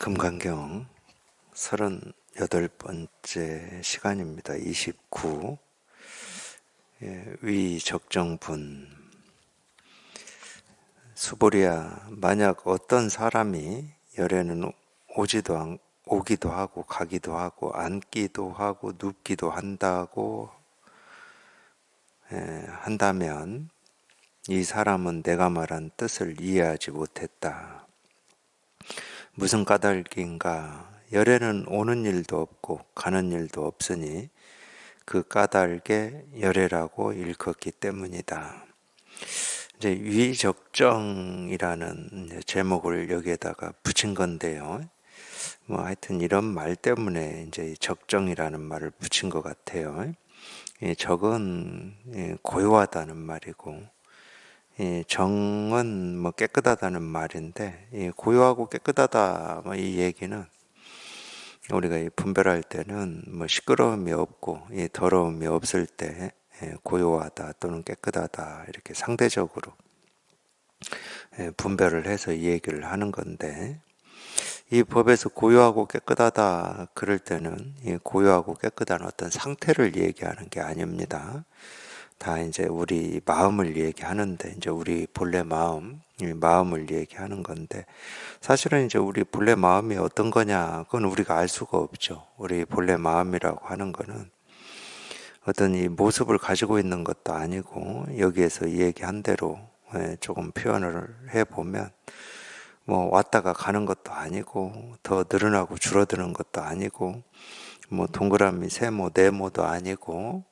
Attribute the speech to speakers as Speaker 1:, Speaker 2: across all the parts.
Speaker 1: 금강경 38번째 시간입니다. 29. 위적정분. 수보리야, 만약 어떤 사람이 열에는 오기도 하고 가기도 하고 앉기도 하고 눕기도 한다면 이 사람은 내가 말한 뜻을 이해하지 못했다. 무슨 까닭인가? 열에는 오는 일도 없고 가는 일도 없으니 그 까닭에 열애라고 일컫기 때문이다. 이제 위적정이라는 제목을 여기에다가 붙인 건데요. 하여튼 이런 말 때문에 이제 적정이라는 말을 붙인 것 같아요. 적은 고요하다는 말이고, 정은 깨끗하다는 말인데, 고요하고 깨끗하다 이 얘기는 우리가 분별할 때는 시끄러움이 없고 더러움이 없을 때 고요하다 또는 깨끗하다 이렇게 상대적으로 분별을 해서 이 얘기를 하는 건데, 이 법에서 고요하고 깨끗하다 그럴 때는 이 고요하고 깨끗한 어떤 상태를 얘기하는 게 아닙니다. 다 이제 우리 마음을 얘기하는데, 이제 우리 본래 마음, 이 마음을 얘기하는 건데, 사실은 이제 우리 본래 마음이 어떤 거냐, 그건 우리가 알 수가 없죠. 우리 본래 마음이라고 하는 거는 어떤 이 모습을 가지고 있는 것도 아니고, 여기에서 얘기한 대로 조금 표현을 해보면, 왔다가 가는 것도 아니고, 더 늘어나고 줄어드는 것도 아니고, 동그라미, 세모, 네모도 아니고,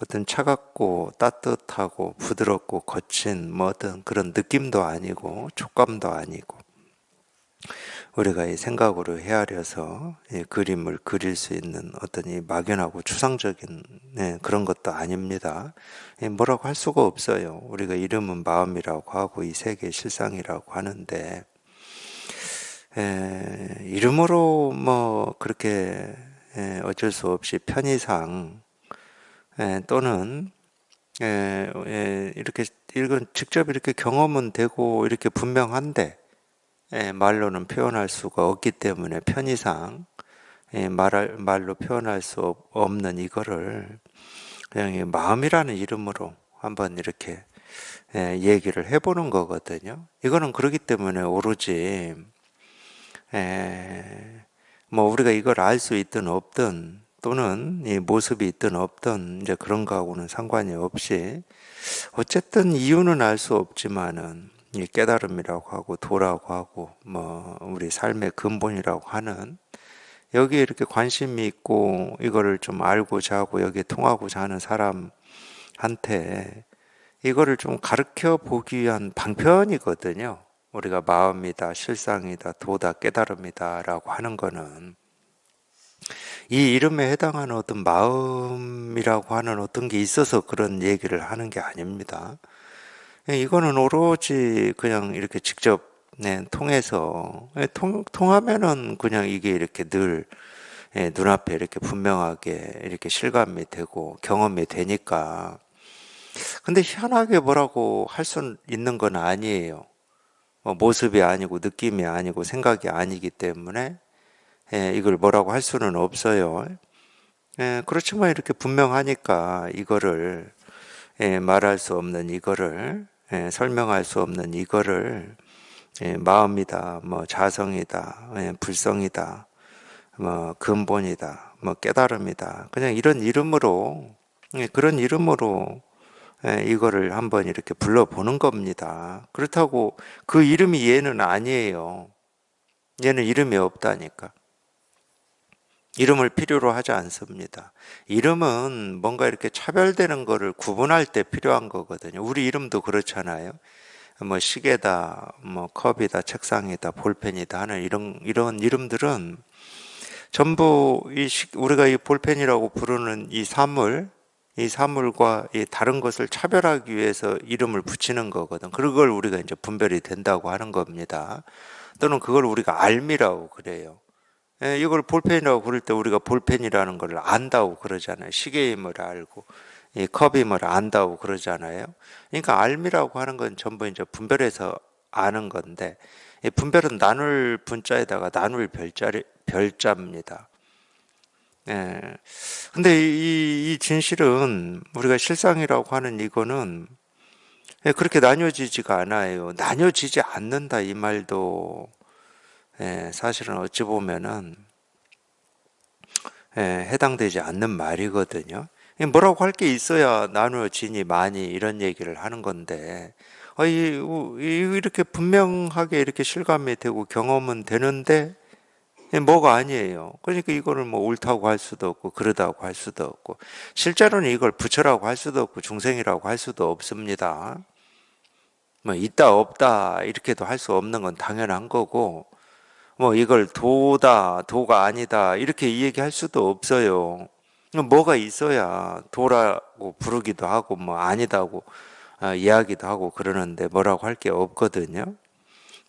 Speaker 1: 어떤 차갑고 따뜻하고 부드럽고 거친 어떤 그런 느낌도 아니고 촉감도 아니고, 우리가 이 생각으로 헤아려서 이 그림을 그릴 수 있는 어떤 이 막연하고 추상적인 그런 것도 아닙니다. 뭐라고 할 수가 없어요. 우리가 이름은 마음이라고 하고 이 세계 실상이라고 하는데, 이름으로 그렇게 어쩔 수 없이 편의상 또는 이렇게 이건 직접 이렇게 경험은 되고 이렇게 분명한데 말로는 표현할 수가 없기 때문에 편의상 말로 표현할 수 없는 이거를 그냥 이 마음이라는 이름으로 한번 이렇게 얘기를 해보는 거거든요. 이거는 그렇기 때문에 오로지 우리가 이걸 알 수 있든 없든 또는 이 모습이 있든 없든 이제 그런 거하고는 상관이 없이, 어쨌든 이유는 알 수 없지만은 이 깨달음이라고 하고 도라고 하고 우리 삶의 근본이라고 하는, 여기에 이렇게 관심이 있고 이거를 좀 알고자 하고 여기에 통하고자 하는 사람한테 이거를 좀 가르쳐 보기 위한 방편이거든요. 우리가 마음이다, 실상이다, 도다, 깨달음이다 라고 하는 거는 이 이름에 해당하는 어떤 마음이라고 하는 어떤 게 있어서 그런 얘기를 하는 게 아닙니다. 이거는 오로지 그냥 이렇게 직접 통해서 통하면은 그냥 이게 이렇게 늘 눈앞에 이렇게 분명하게 이렇게 실감이 되고 경험이 되니까. 근데 희한하게 뭐라고 할 수 있는 건 아니에요. 모습이 아니고 느낌이 아니고 생각이 아니기 때문에 이걸 뭐라고 할 수는 없어요. 그렇지만 이렇게 분명하니까 이거를 말할 수 없는 이거를 설명할 수 없는 이거를 마음이다, 자성이다, 불성이다, 근본이다, 깨달음이다, 그냥 이런 이름으로, 그런 이름으로 이거를 한번 이렇게 불러보는 겁니다. 그렇다고 그 이름이 얘는 아니에요. 얘는 이름이 없다니까. 이름을 필요로 하지 않습니다. 이름은 뭔가 이렇게 차별되는 거를 구분할 때 필요한 거거든요. 우리 이름도 그렇잖아요. 시계다, 컵이다, 책상이다, 볼펜이다 하는 이런 이름들은 전부 우리가 이 볼펜이라고 부르는 이 사물과 이 다른 것을 차별하기 위해서 이름을 붙이는 거거든. 그걸 우리가 이제 분별이 된다고 하는 겁니다. 또는 그걸 우리가 알미라고 그래요. 이걸 볼펜이라고 부를 때 우리가 볼펜이라는 걸 안다고 그러잖아요. 시계임을 알고 이 컵임을 안다고 그러잖아요. 그러니까 알미라고 하는 건 전부 이제 분별해서 아는 건데, 이 분별은 나눌 분자에다가 나눌 별자입니다. 예. 근데 이 진실은 우리가 실상이라고 하는 이거는 그렇게 나뉘어지지가 않아요. 나뉘어지지 않는다 이 말도 사실은 어찌 보면은 해당되지 않는 말이거든요. 뭐라고 할 게 있어야 나누어지니 많이 이런 얘기를 하는 건데 이렇게 분명하게 이렇게 실감이 되고 경험은 되는데 뭐가 아니에요. 그러니까 이거를 뭐 옳다고 할 수도 없고 그러다고 할 수도 없고 실제로는 이걸 부처라고 할 수도 없고 중생이라고 할 수도 없습니다. 뭐 있다 없다 이렇게도 할 수 없는 건 당연한 거고 뭐 이걸 도가 아니다 이렇게 이야기할 수도 없어요. 뭐가 있어야 도라고 부르기도 하고 뭐 아니다고 이야기도 하고 그러는데 뭐라고 할 게 없거든요.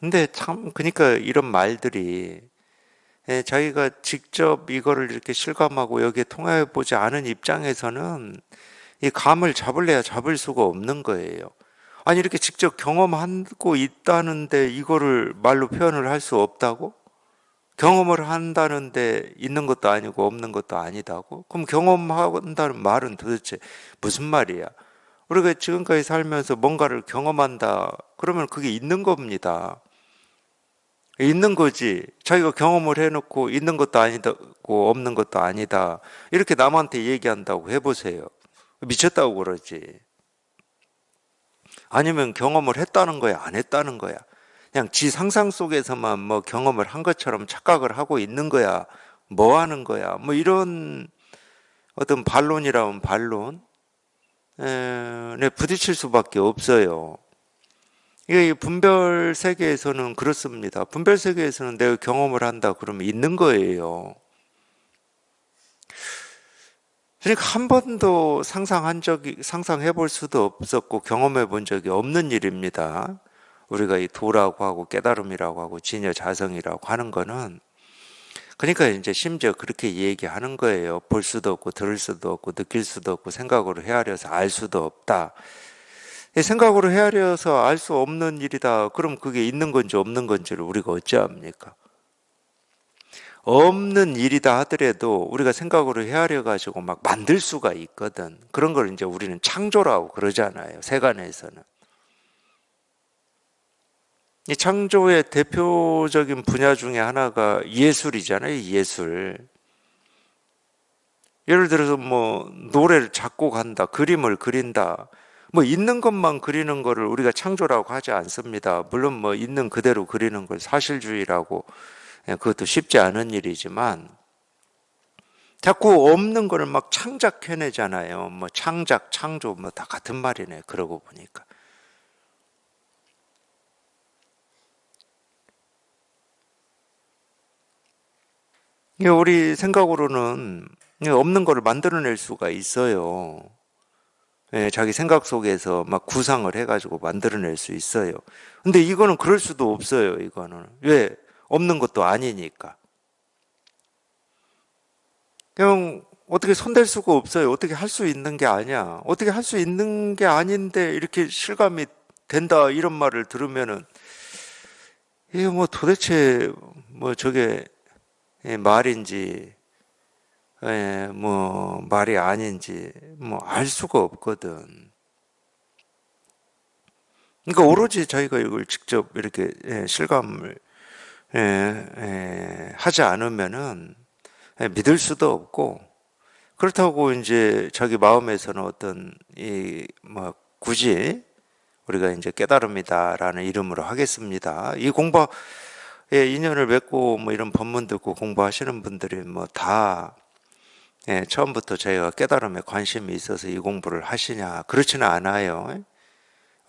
Speaker 1: 근데 참 그러니까 이런 말들이 자기가 직접 이거를 이렇게 실감하고 여기에 통해 보지 않은 입장에서는 이 감을 잡을래야 잡을 수가 없는 거예요. 아니 이렇게 직접 경험하고 있다는데 이거를 말로 표현을 할 수 없다고? 경험을 한다는데 있는 것도 아니고 없는 것도 아니다고? 그럼 경험한다는 말은 도대체 무슨 말이야? 우리가 지금까지 살면서 뭔가를 경험한다. 그러면 그게 있는 겁니다. 있는 거지. 자기가 경험을 해놓고 있는 것도 아니다고 없는 것도 아니다. 이렇게 남한테 얘기한다고 해보세요. 미쳤다고 그러지. 아니면 경험을 했다는 거야, 안 했다는 거야. 그냥 지 상상 속에서만 뭐 경험을 한 것처럼 착각을 하고 있는 거야. 뭐 하는 거야. 뭐 이런 어떤 반론이라면 반론. 부딪힐 수밖에 없어요. 이게 분별 세계에서는 그렇습니다. 분별 세계에서는 내가 경험을 한다 그러면 있는 거예요. 그러니까 한 번도 상상해 볼 수도 없었고 경험해 본 적이 없는 일입니다. 우리가 이 도라고 하고 깨달음이라고 하고 진여 자성이라고 하는 거는 그러니까 이제 심지어 그렇게 얘기하는 거예요. 볼 수도 없고 들을 수도 없고 느낄 수도 없고 생각으로 헤아려서 알 수도 없다. 생각으로 헤아려서 알 수 없는 일이다. 그럼 그게 있는 건지 없는 건지를 우리가 어찌합니까? 없는 일이다 하더라도 우리가 생각으로 헤아려 가지고 막 만들 수가 있거든. 그런 걸 이제 우리는 창조라고 그러잖아요. 세간에서는. 이 창조의 대표적인 분야 중에 하나가 예술이잖아요. 예술. 예를 들어서 뭐 노래를 작곡한다, 그림을 그린다. 뭐 있는 것만 그리는 거를 우리가 창조라고 하지 않습니다. 물론 뭐 있는 그대로 그리는 걸 사실주의라고 그것도 쉽지 않은 일이지만 자꾸 없는 거를 막 창작해내잖아요. 뭐 창작, 창조 뭐 다 같은 말이네. 그러고 보니까. 이게 우리 생각으로는 없는 거를 만들어낼 수가 있어요. 자기 생각 속에서 막 구상을 해가지고 만들어낼 수 있어요. 근데 이거는 그럴 수도 없어요. 이거는 왜? 없는 것도 아니니까. 그냥 어떻게 손댈 수가 없어요. 어떻게 할 수 있는 게 아니야. 어떻게 할 수 있는 게 아닌데 이렇게 실감이 된다 이런 말을 들으면은 이게 뭐 도대체 뭐 저게 말인지 뭐 말이 아닌지 뭐 알 수가 없거든. 그러니까 오로지 저희가 이걸 직접 이렇게 실감을 하지 않으면은 믿을 수도 없고 그렇다고 이제 자기 마음에서는 어떤 이 뭐 굳이 우리가 이제 깨달음이다라는 이름으로 하겠습니다. 이 공부에 인연을 맺고 뭐 이런 법문 듣고 공부하시는 분들이 뭐다 처음부터 저희가 깨달음에 관심이 있어서 이 공부를 하시냐 그렇지는 않아요.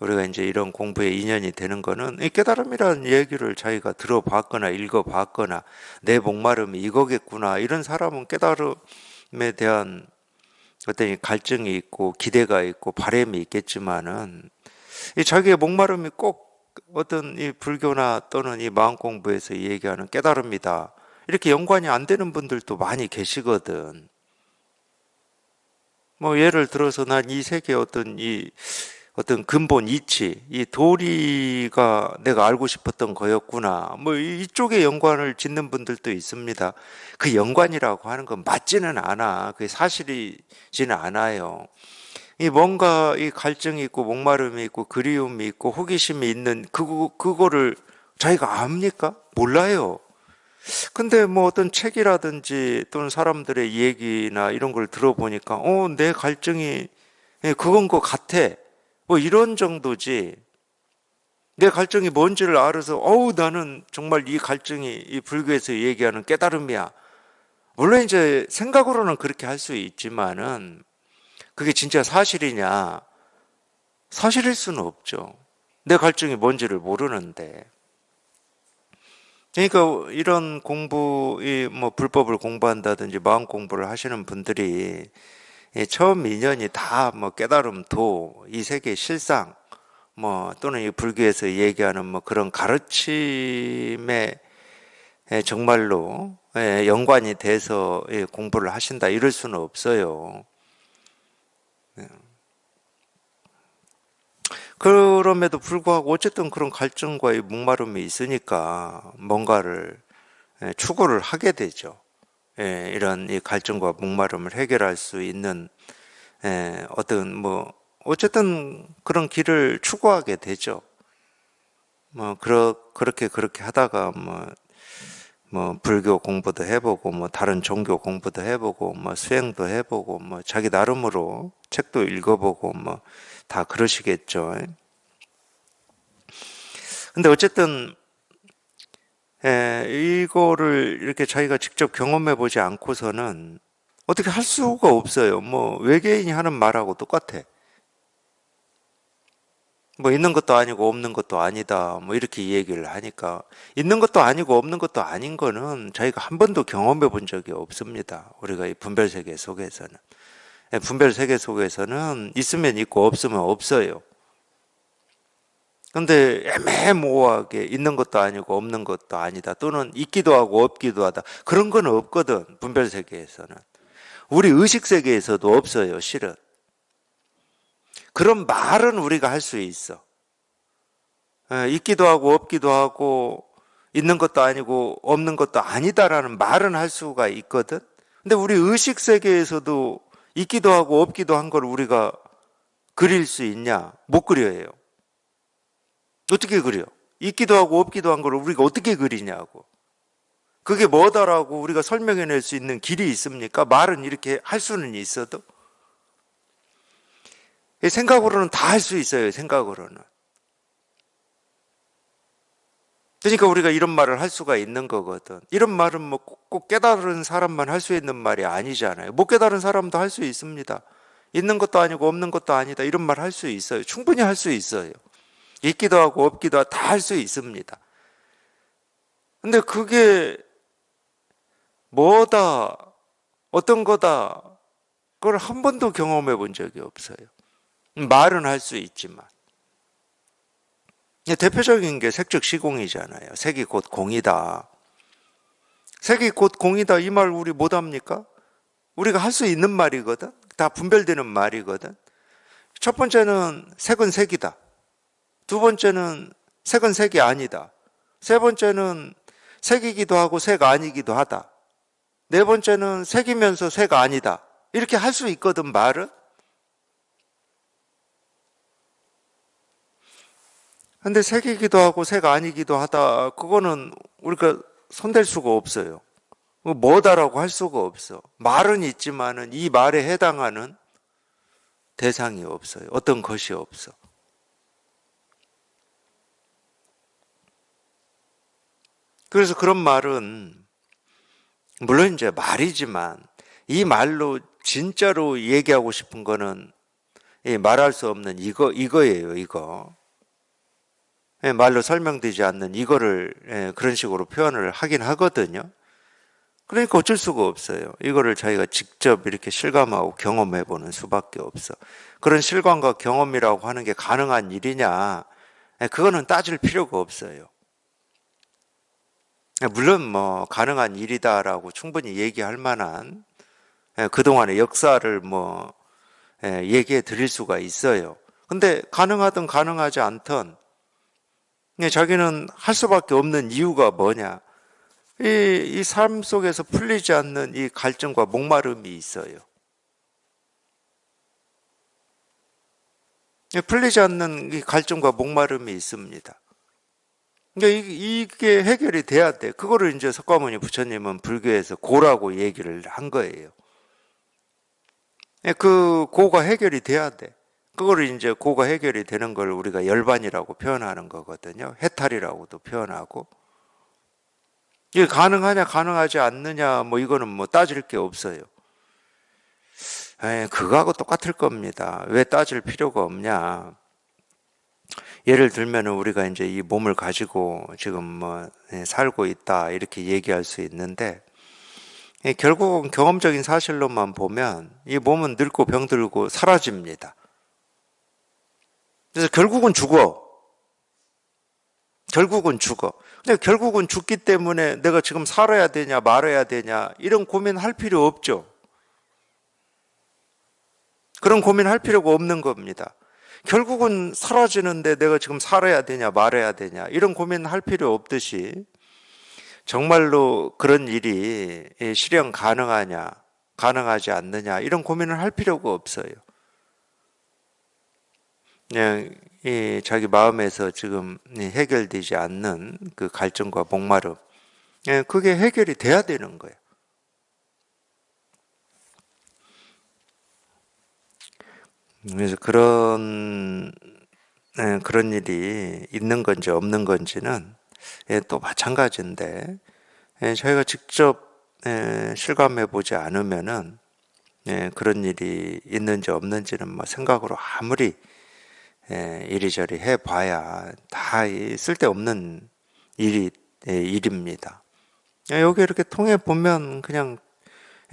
Speaker 1: 우리가 이제 이런 공부에 인연이 되는 거는 이 깨달음이라는 얘기를 자기가 들어봤거나 읽어봤거나 내 목마름이 이거겠구나 이런 사람은 깨달음에 대한 어떤 갈증이 있고 기대가 있고 바람이 있겠지만은 이 자기의 목마름이 꼭 어떤 이 불교나 또는 이 마음 공부에서 얘기하는 깨달음이다 이렇게 연관이 안 되는 분들도 많이 계시거든. 뭐 예를 들어서 난 이 세계 어떤 근본 이치, 이 도리가 내가 알고 싶었던 거였구나. 뭐 이쪽에 연관을 짓는 분들도 있습니다. 그 연관이라고 하는 건 맞지는 않아. 그게 사실이지는 않아요. 이 뭔가 이 갈증이 있고 목마름이 있고 그리움이 있고 호기심이 있는 그거를 자기가 압니까? 몰라요. 근데 뭐 어떤 책이라든지 또는 사람들의 얘기나 이런 걸 들어보니까 내 갈증이 그건 것 같아. 뭐 이런 정도지. 내 갈증이 뭔지를 알아서 나는 정말 이 갈증이 이 불교에서 얘기하는 깨달음이야. 물론 이제 생각으로는 그렇게 할 수 있지만은 그게 진짜 사실이냐? 사실일 수는 없죠. 내 갈증이 뭔지를 모르는데. 그러니까 이런 공부, 뭐 불법을 공부한다든지 마음 공부를 하시는 분들이 처음 인연이 다 뭐 깨달음, 도, 이 세계 실상, 뭐 또는 이 불교에서 얘기하는 뭐 그런 가르침에 정말로 연관이 돼서 공부를 하신다 이럴 수는 없어요. 그럼에도 불구하고 어쨌든 그런 갈증과 이 목마름이 있으니까 뭔가를 추구를 하게 되죠. 이런 이 갈증과 목마름을 해결할 수 있는 어떤 뭐 어쨌든 그런 길을 추구하게 되죠. 뭐 그렇게 하다가 뭐 불교 공부도 해보고 뭐 다른 종교 공부도 해보고 뭐 수행도 해보고 뭐 자기 나름으로 책도 읽어보고 뭐 다 그러시겠죠. 근데 어쨌든 이거를 이렇게 자기가 직접 경험해 보지 않고서는 어떻게 할 수가 없어요. 뭐 외계인이 하는 말하고 똑같아. 뭐 있는 것도 아니고 없는 것도 아니다. 뭐 이렇게 얘기를 하니까 있는 것도 아니고 없는 것도 아닌 거는 저희가 한 번도 경험해 본 적이 없습니다. 우리가 이 분별 세계 속에서는. 분별 세계 속에서는 있으면 있고 없으면 없어요. 근데 애매모호하게 있는 것도 아니고 없는 것도 아니다. 또는 있기도 하고 없기도 하다. 그런 건 없거든. 분별 세계에서는. 우리 의식 세계에서도 없어요, 실은. 그런 말은 우리가 할 수 있어. 있기도 하고 없기도 하고 있는 것도 아니고 없는 것도 아니다라는 말은 할 수가 있거든. 근데 우리 의식 세계에서도 있기도 하고 없기도 한 걸 우리가 그릴 수 있냐? 못 그려요. 어떻게 그려? 있기도 하고 없기도 한 걸 우리가 어떻게 그리냐고. 그게 뭐다라고 우리가 설명해낼 수 있는 길이 있습니까? 말은 이렇게 할 수는 있어도. 생각으로는 다 할 수 있어요, 생각으로는. 그러니까 우리가 이런 말을 할 수가 있는 거거든. 이런 말은 뭐 꼭 깨달은 사람만 할 수 있는 말이 아니잖아요. 못 깨달은 사람도 할 수 있습니다. 있는 것도 아니고 없는 것도 아니다. 이런 말 할 수 있어요. 충분히 할 수 있어요. 있기도 하고 없기도 하고 다 할 수 있습니다. 근데 그게 뭐다, 어떤 거다, 그걸 한 번도 경험해 본 적이 없어요. 말은 할 수 있지만. 대표적인 게 색즉 시공이잖아요. 색이 곧 공이다. 색이 곧 공이다. 이 말 우리 못 합니까? 우리가 할 수 있는 말이거든. 다 분별되는 말이거든. 첫 번째는 색은 색이다. 두 번째는 색은 색이 아니다. 세 번째는 색이기도 하고 색 아니기도 하다. 네 번째는 색이면서 색 아니다. 이렇게 할 수 있거든, 말은. 근데 색이기도 하고 색 아니기도 하다. 그거는 우리가 손댈 수가 없어요. 뭐다라고 할 수가 없어. 말은 있지만은 이 말에 해당하는 대상이 없어요. 어떤 것이 없어. 그래서 그런 말은 물론 이제 말이지만 이 말로 진짜로 얘기하고 싶은 거는 말할 수 없는 이거예요, 이거. 말로 설명되지 않는 이거를 그런 식으로 표현을 하긴 하거든요. 그러니까 어쩔 수가 없어요. 이거를 자기가 직접 이렇게 실감하고 경험해 보는 수밖에 없어. 그런 실감과 경험이라고 하는 게 가능한 일이냐? 그거는 따질 필요가 없어요. 물론 뭐 가능한 일이다라고 충분히 얘기할 만한 그동안의 역사를 뭐 얘기해 드릴 수가 있어요. 근데 가능하든 가능하지 않든 자기는 할 수밖에 없는 이유가 뭐냐? 이 삶 속에서 풀리지 않는 이 갈증과 목마름이 있어요. 풀리지 않는 이 갈증과 목마름이 있습니다. 그러니까 이게 해결이 돼야 돼. 그거를 이제 석가모니 부처님은 불교에서 고라고 얘기를 한 거예요. 그 고가 해결이 돼야 돼. 그거를 이제 고가 해결이 되는 걸 우리가 열반이라고 표현하는 거거든요. 해탈이라고도 표현하고. 이게 가능하냐, 가능하지 않느냐, 뭐 이거는 뭐 따질 게 없어요. 그거하고 똑같을 겁니다. 왜 따질 필요가 없냐? 예를 들면 우리가 이제 이 몸을 가지고 지금 뭐 살고 있다 이렇게 얘기할 수 있는데 결국은 경험적인 사실로만 보면 이 몸은 늙고 병들고 사라집니다. 그래서 결국은 죽어. 결국은 죽어. 근데 결국은 죽기 때문에 내가 지금 살아야 되냐 말아야 되냐 이런 고민할 필요 없죠. 그런 고민할 필요가 없는 겁니다. 결국은 사라지는데 내가 지금 살아야 되냐 말아야 되냐 이런 고민할 필요 없듯이 정말로 그런 일이 실현 가능하냐 가능하지 않느냐 이런 고민을 할 필요가 없어요. 그냥 자기 마음에서 지금 해결되지 않는 그 갈증과 목마름 그게 해결이 돼야 되는 거예요. 그래서 그런 일이 있는 건지 없는 건지는 또 마찬가지인데 저희가 직접 실감해 보지 않으면은 그런 일이 있는지 없는지는 뭐 생각으로 아무리 이리저리 해봐야 다 쓸데없는 일입니다. 여기 이렇게 통해 보면 그냥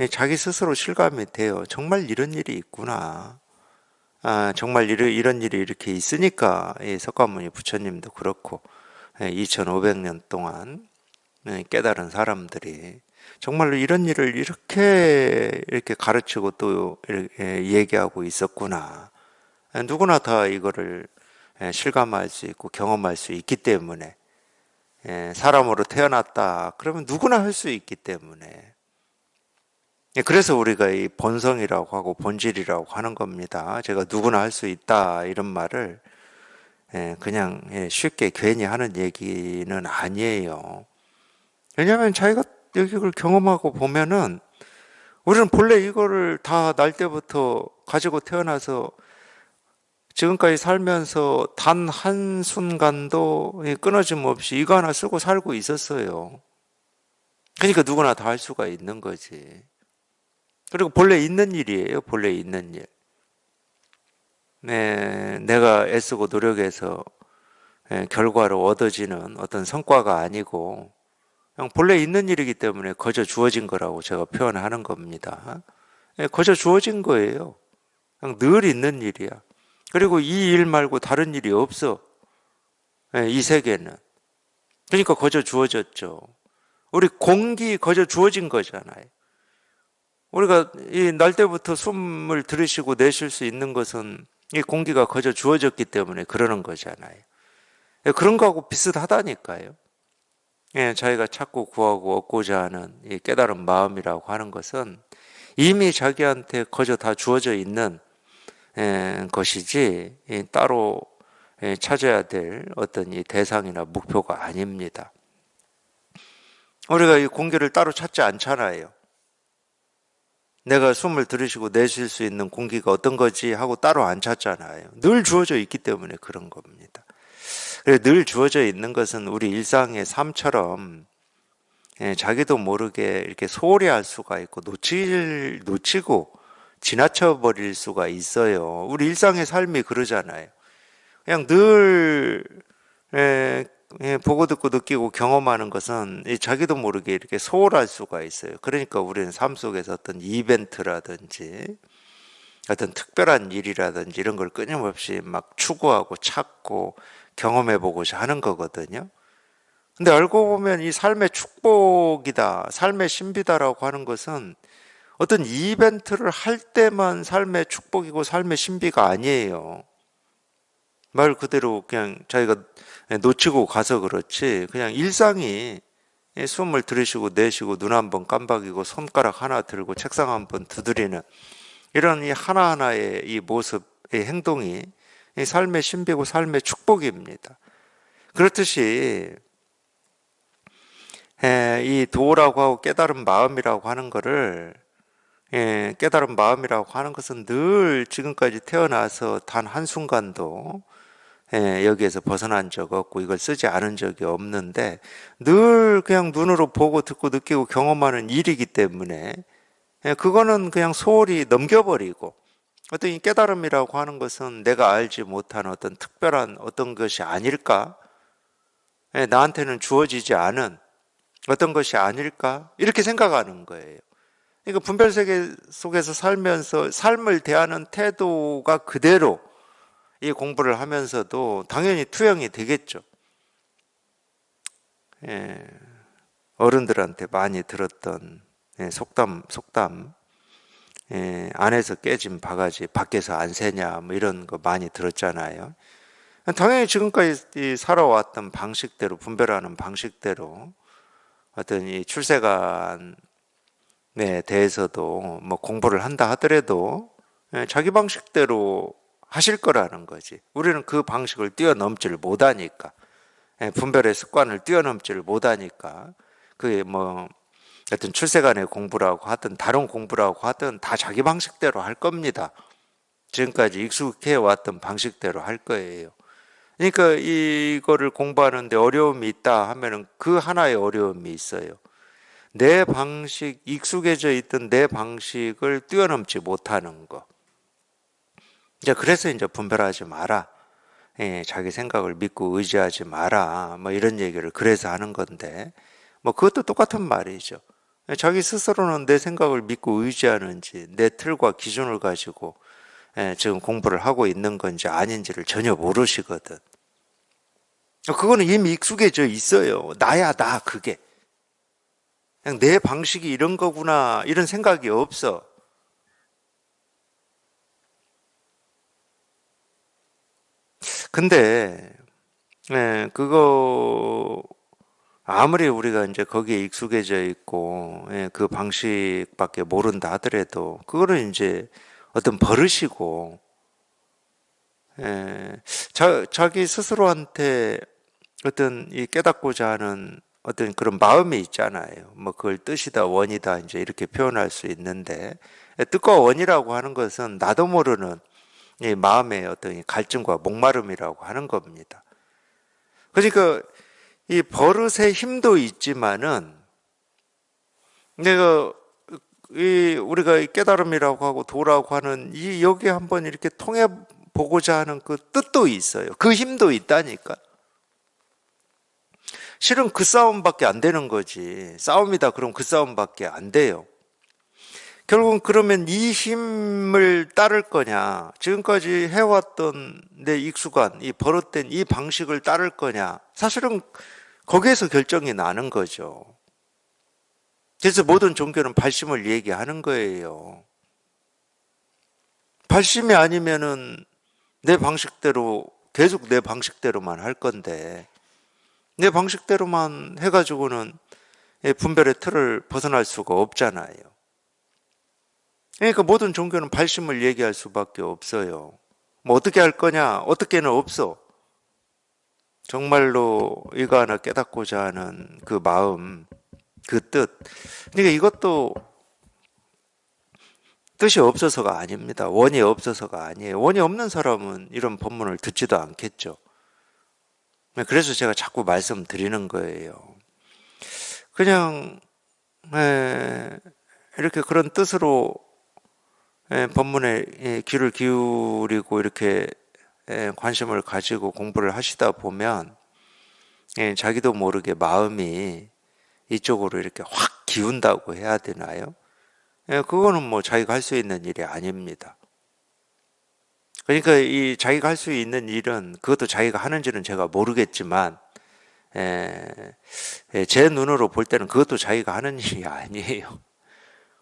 Speaker 1: 자기 스스로 실감이 돼요. 정말 이런 일이 있구나. 정말 이런 일이 이렇게 있으니까 석가모니 부처님도 그렇고 2500년 동안 깨달은 사람들이 정말로 이런 일을 이렇게 가르치고 또 이렇게 얘기하고 있었구나. 누구나 다 이거를 실감할 수 있고 경험할 수 있기 때문에 사람으로 태어났다 그러면 누구나 할 수 있기 때문에 그래서 우리가 이 본성이라고 하고 본질이라고 하는 겁니다. 제가 누구나 할 수 있다 이런 말을 그냥 쉽게 괜히 하는 얘기는 아니에요. 왜냐하면 자기가 이걸 경험하고 보면은 우리는 본래 이거를 다 날 때부터 가지고 태어나서 지금까지 살면서 단 한순간도 끊어짐 없이 이거 하나 쓰고 살고 있었어요. 그러니까 누구나 다 할 수가 있는 거지. 그리고 본래 있는 일이에요. 본래 있는 일. 내가 애쓰고 노력해서 결과로 얻어지는 어떤 성과가 아니고 그냥 본래 있는 일이기 때문에 거저 주어진 거라고 제가 표현하는 겁니다. 거저 주어진 거예요. 그냥 늘 있는 일이야. 그리고 이 일 말고 다른 일이 없어. 이 세계는. 그러니까 거저 주어졌죠. 우리 공기 거저 주어진 거잖아요. 우리가 이 날 때부터 숨을 들이쉬고 내쉴 수 있는 것은 이 공기가 거저 주어졌기 때문에 그러는 거잖아요. 그런 거하고 비슷하다니까요. 자기가 찾고 구하고 얻고자 하는 이 깨달은 마음이라고 하는 것은 이미 자기한테 거저 다 주어져 있는 것이지 따로 찾아야 될 어떤 이 대상이나 목표가 아닙니다. 우리가 이 공기를 따로 찾지 않잖아요. 내가 숨을 들이쉬고 내쉴 수 있는 공기가 어떤 거지 하고 따로 안 찾잖아요. 늘 주어져 있기 때문에 그런 겁니다. 늘 주어져 있는 것은 우리 일상의 삶처럼 자기도 모르게 이렇게 소홀히 할 수가 있고 놓치고 지나쳐 버릴 수가 있어요. 우리 일상의 삶이 그러잖아요. 그냥 늘 보고 듣고 느끼고 경험하는 것은 자기도 모르게 이렇게 소홀할 수가 있어요. 그러니까 우리는 삶 속에서 어떤 이벤트라든지 어떤 특별한 일이라든지 이런 걸 끊임없이 막 추구하고 찾고 경험해 보고자 하는 거거든요. 근데 알고 보면 이 삶의 축복이다, 삶의 신비다라고 하는 것은 어떤 이벤트를 할 때만 삶의 축복이고 삶의 신비가 아니에요. 말 그대로 그냥 자기가 놓치고 가서 그렇지, 그냥 일상이 숨을 들이쉬고 내쉬고 눈 한 번 깜박이고 손가락 하나 들고 책상 한 번 두드리는 이런 이 하나하나의 이 모습의 행동이 이 삶의 신비고 삶의 축복입니다. 그렇듯이 이 도라고 하고 깨달은 마음이라고 하는 거를, 깨달은 마음이라고 하는 것은 늘 지금까지 태어나서 단 한순간도 여기에서 벗어난 적 없고 이걸 쓰지 않은 적이 없는데 늘 그냥 눈으로 보고 듣고 느끼고 경험하는 일이기 때문에 그거는 그냥 소홀히 넘겨버리고, 어떤 이 깨달음이라고 하는 것은 내가 알지 못한 어떤 특별한 어떤 것이 아닐까? 나한테는 주어지지 않은 어떤 것이 아닐까? 이렇게 생각하는 거예요. 그러니까 분별세계 속에서 살면서 삶을 대하는 태도가 그대로 이 공부를 하면서도 당연히 투영이 되겠죠. 어른들한테 많이 들었던 속담, 안에서 깨진 바가지 밖에서 안 새냐 뭐 이런 거 많이 들었잖아요. 당연히 지금까지 살아왔던 방식대로, 분별하는 방식대로 어떤 이 출세관에 대해서도 뭐 공부를 한다 하더라도 자기 방식대로 하실 거라는 거지. 우리는 그 방식을 뛰어넘지를 못하니까, 분별의 습관을 뛰어넘지를 못하니까, 그게 뭐 어떤 출세관의 공부라고 하든 다른 공부라고 하든 다 자기 방식대로 할 겁니다. 지금까지 익숙해 왔던 방식대로 할 거예요. 그러니까 이거를 공부하는데 어려움이 있다 하면은 그 하나의 어려움이 있어요. 내 방식, 익숙해져 있던 내 방식을 뛰어넘지 못하는 거. 이제 그래서 이제 분별하지 마라. 자기 생각을 믿고 의지하지 마라. 뭐 이런 얘기를 그래서 하는 건데, 뭐 그것도 똑같은 말이죠. 자기 스스로는 내 생각을 믿고 의지하는지, 내 틀과 기준을 가지고 지금 공부를 하고 있는 건지 아닌지를 전혀 모르시거든. 그거는 이미 익숙해져 있어요. 나야, 나, 그게. 그냥 내 방식이 이런 거구나, 이런 생각이 없어. 근데, 그거, 아무리 우리가 이제 거기에 익숙해져 있고, 그 방식밖에 모른다 하더라도, 그거는 이제 어떤 버릇이고, 자기 스스로한테 어떤 이 깨닫고자 하는 어떤 그런 마음이 있잖아요. 뭐 그걸 뜻이다, 원이다, 이제 이렇게 표현할 수 있는데, 뜻과 원이라고 하는 것은 나도 모르는 이 마음의 어떤 이 갈증과 목마름이라고 하는 겁니다. 그러니까 이 버릇의 힘도 있지만은 내가 우리가 이 깨달음이라고 하고 도라고 하는 이 여기 한번 이렇게 통해 보고자 하는 그 뜻도 있어요. 그 힘도 있다니까. 실은 그 싸움밖에 안 되는 거지. 싸움이다 그럼 그 싸움밖에 안 돼요. 결국은 그러면 이 힘을 따를 거냐, 지금까지 해왔던 내 익숙한 이 버릇된 이 방식을 따를 거냐, 사실은 거기에서 결정이 나는 거죠. 그래서 모든 종교는 발심을 얘기하는 거예요. 발심이 아니면은 내 방식대로 계속 내 방식대로만 할 건데, 내 방식대로만 해가지고는 분별의 틀을 벗어날 수가 없잖아요. 그러니까 모든 종교는 발심을 얘기할 수밖에 없어요. 뭐 어떻게 할 거냐? 어떻게는 없어. 정말로 이거 하나 깨닫고자 하는 그 마음, 그 뜻. 그러니까 이것도 뜻이 없어서가 아닙니다. 원이 없어서가 아니에요. 원이 없는 사람은 이런 법문을 듣지도 않겠죠. 그래서 제가 자꾸 말씀드리는 거예요. 그냥 이렇게 그런 뜻으로 법문에 귀를 기울이고 이렇게 관심을 가지고 공부를 하시다 보면 자기도 모르게 마음이 이쪽으로 이렇게 확 기운다고 해야 되나요? 그거는 뭐 자기가 할 수 있는 일이 아닙니다. 그러니까 이 자기가 할 수 있는 일은 그것도 자기가 하는지는 제가 모르겠지만 제 눈으로 볼 때는 그것도 자기가 하는 일이 아니에요.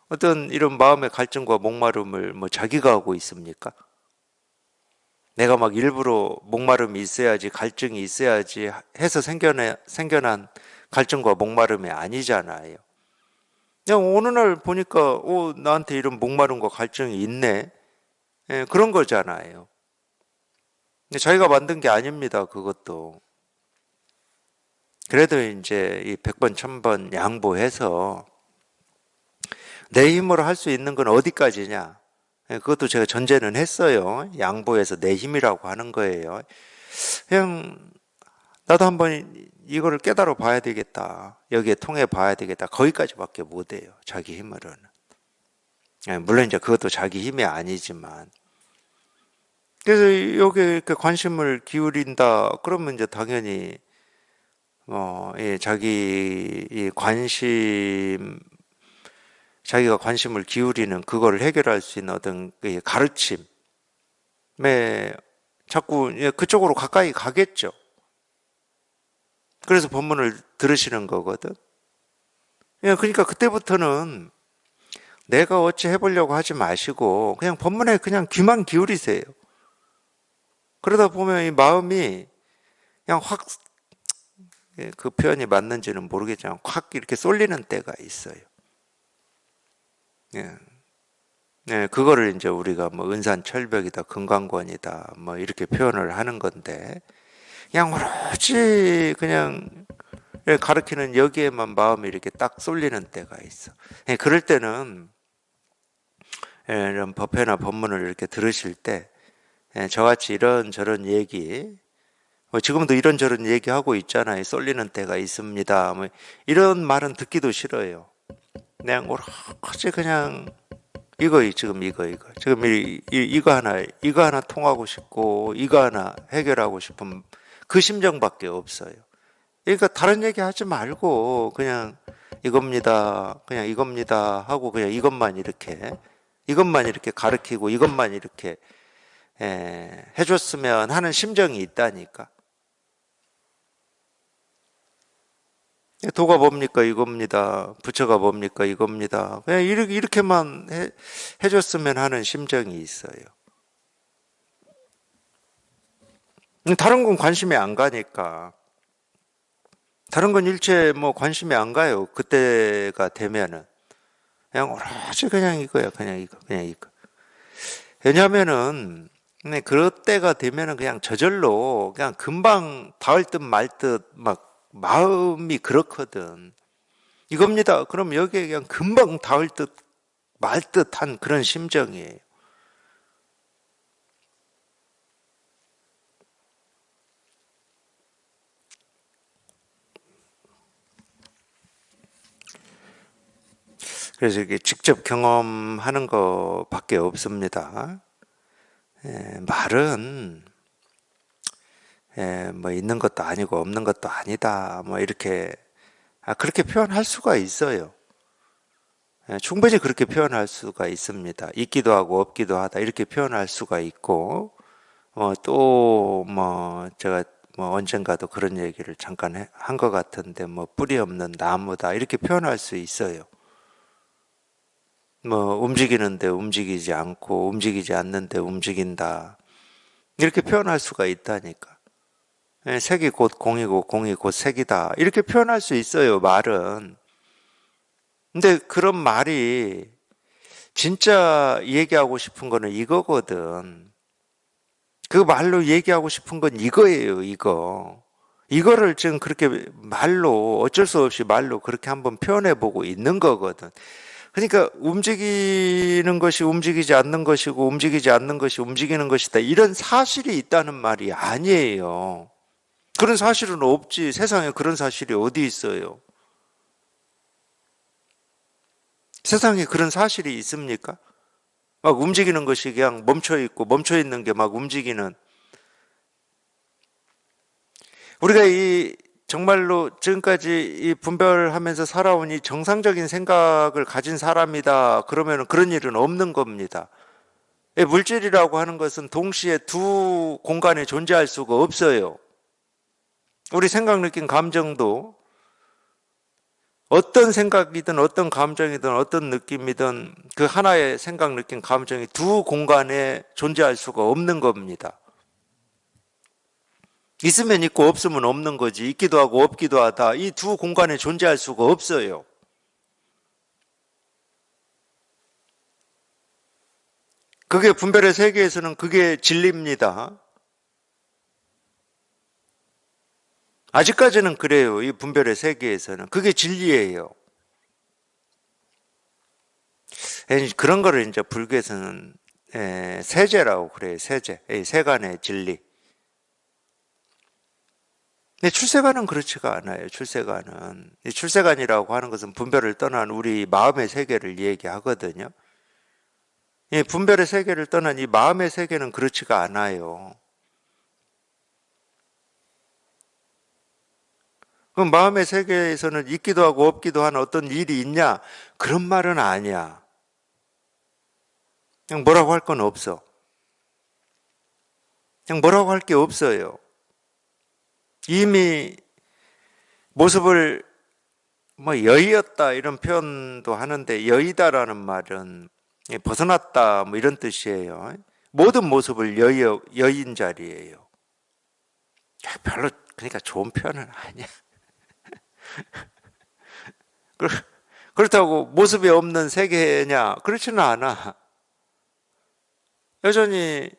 Speaker 1: 어떤 이런 마음의 갈증과 목마름을 뭐 자기가 하고 있습니까? 내가 막 일부러 목마름이 있어야지, 갈증이 있어야지 해서 생겨난 갈증과 목마름이 아니잖아요. 그냥 어느 날 보니까, 나한테 이런 목마름과 갈증이 있네. 예, 그런 거잖아요. 근데 자기가 만든 게 아닙니다, 그것도. 그래도 이제 이 100번, 1000번 양보해서 내 힘으로 할 수 있는 건 어디까지냐? 예, 그것도 제가 전제는 했어요. 양보해서 내 힘이라고 하는 거예요. 그냥 나도 한번 이거를 깨달아 봐야 되겠다. 여기에 통해 봐야 되겠다. 거기까지밖에 못해요. 자기 힘으로는. 예, 물론 이제 그것도 자기 힘이 아니지만. 그래서 여기에 이렇게 관심을 기울인다. 그러면 이제 당연히 예, 자기가 관심을 기울이는 그거를 해결할 수 있는 어떤 그 가르침에 자꾸 그쪽으로 가까이 가겠죠. 그래서 본문을 들으시는 거거든. 그러니까 그때부터는 내가 어찌 해보려고 하지 마시고 그냥 본문에 그냥 귀만 기울이세요. 그러다 보면 이 마음이 그냥 확, 그 표현이 맞는지는 모르겠지만 확 이렇게 쏠리는 때가 있어요. 예. 네, 그거를 이제 우리가 뭐 은산철벽이다, 금강권이다, 뭐 이렇게 표현을 하는 건데, 그냥 오로지 그냥 가르치는 여기에만 마음이 이렇게 딱 쏠리는 때가 있어. 예, 그럴 때는 이런 법회나 법문을 이렇게 들으실 때, 저같이 이런저런 얘기, 지금도 이런저런 얘기하고 있잖아요. 쏠리는 때가 있습니다. 뭐 이런 말은 듣기도 싫어요. 그냥 오로지 그냥 지금 이거 하나 통하고 싶고 이거 하나 해결하고 싶은 그 심정밖에 없어요. 그러니까 다른 얘기 하지 말고 그냥 그냥 이겁니다 하고 그냥 이것만 이렇게 가르치고 이것만 이렇게 해줬으면 하는 심정이 있다니까. 도가 뭡니까? 이겁니다. 부처가 뭡니까? 이겁니다. 그냥 이렇게만 해줬으면 하는 심정이 있어요. 다른 건 관심이 안 가니까. 다른 건 일체 뭐 관심이 안 가요. 그때가 되면은. 그냥 오로지 그냥 이거야. 그냥 이거. 왜냐면은, 그럴 때가 되면은 그냥 저절로 그냥 금방 닿을 듯 말 듯 막 마음이 그렇거든. 이겁니다. 그럼 여기에 그냥 금방 닿을 듯 말 듯한 그런 심정이에요. 그래서 이게 직접 경험하는 것밖에 없습니다. 말은 뭐 있는 것도 아니고 없는 것도 아니다. 뭐 이렇게 그렇게 표현할 수가 있어요. 충분히 그렇게 표현할 수가 있습니다. 있기도 하고 없기도 하다 이렇게 표현할 수가 있고 또 뭐 제가 뭐 언젠가도 그런 얘기를 잠깐 한 것 같은데 뭐 뿌리 없는 나무다 이렇게 표현할 수 있어요. 뭐 움직이는데 움직이지 않고 움직이지 않는데 움직인다 이렇게 표현할 수가 있다니까. 색이 곧 공이고 공이 곧 색이다 이렇게 표현할 수 있어요, 말은. 근데 그런 말이 진짜 얘기하고 싶은 거는 이거거든. 그 말로 얘기하고 싶은 건 이거예요, 이거. 이거를 지금 그렇게 말로 어쩔 수 없이 말로 그렇게 한번 표현해 보고 있는 거거든. 그러니까 움직이는 것이 움직이지 않는 것이고 움직이지 않는 것이 움직이는 것이다. 이런 사실이 있다는 말이 아니에요. 그런 사실은 없지. 세상에 그런 사실이 어디 있어요? 세상에 그런 사실이 있습니까? 막 움직이는 것이 그냥 멈춰 있고 멈춰 있는 게 막 움직이는. 우리가 이 정말로 지금까지 이 분별하면서 살아온 이 정상적인 생각을 가진 사람이다. 그러면 그런 일은 없는 겁니다. 물질이라고 하는 것은 동시에 두 공간에 존재할 수가 없어요. 우리 생각, 느낀 감정도 어떤 생각이든 어떤 감정이든 어떤 느낌이든 그 하나의 생각, 느낀 감정이 두 공간에 존재할 수가 없는 겁니다. 있으면 있고 없으면 없는 거지. 있기도 하고 없기도 하다. 이 두 공간에 존재할 수가 없어요. 그게 분별의 세계에서는 그게 진리입니다. 아직까지는 그래요. 이 분별의 세계에서는. 그게 진리예요. 그런 거를 이제 불교에서는 세제라고 그래요. 세제. 세간의 진리. 근데 출세관은 그렇지가 않아요. 출세관은. 이 출세관이라고 하는 것은 분별을 떠난 우리 마음의 세계를 얘기하거든요. 이 분별의 세계를 떠난 이 마음의 세계는 그렇지가 않아요. 그럼 마음의 세계에서는 있기도 하고 없기도 한 어떤 일이 있냐? 그런 말은 아니야. 그냥 뭐라고 할 건 없어. 그냥 뭐라고 할 게 없어요. 이미 모습을 여의었다 이런 표현도 하는데 여의다라는 말은 벗어났다 이런 뜻이에요. 모든 모습을 여인 자리예요. 별로 그러니까 좋은 표현은 아니야. 그렇다고 모습이 없는 세계냐? 그렇지는 않아. 여전히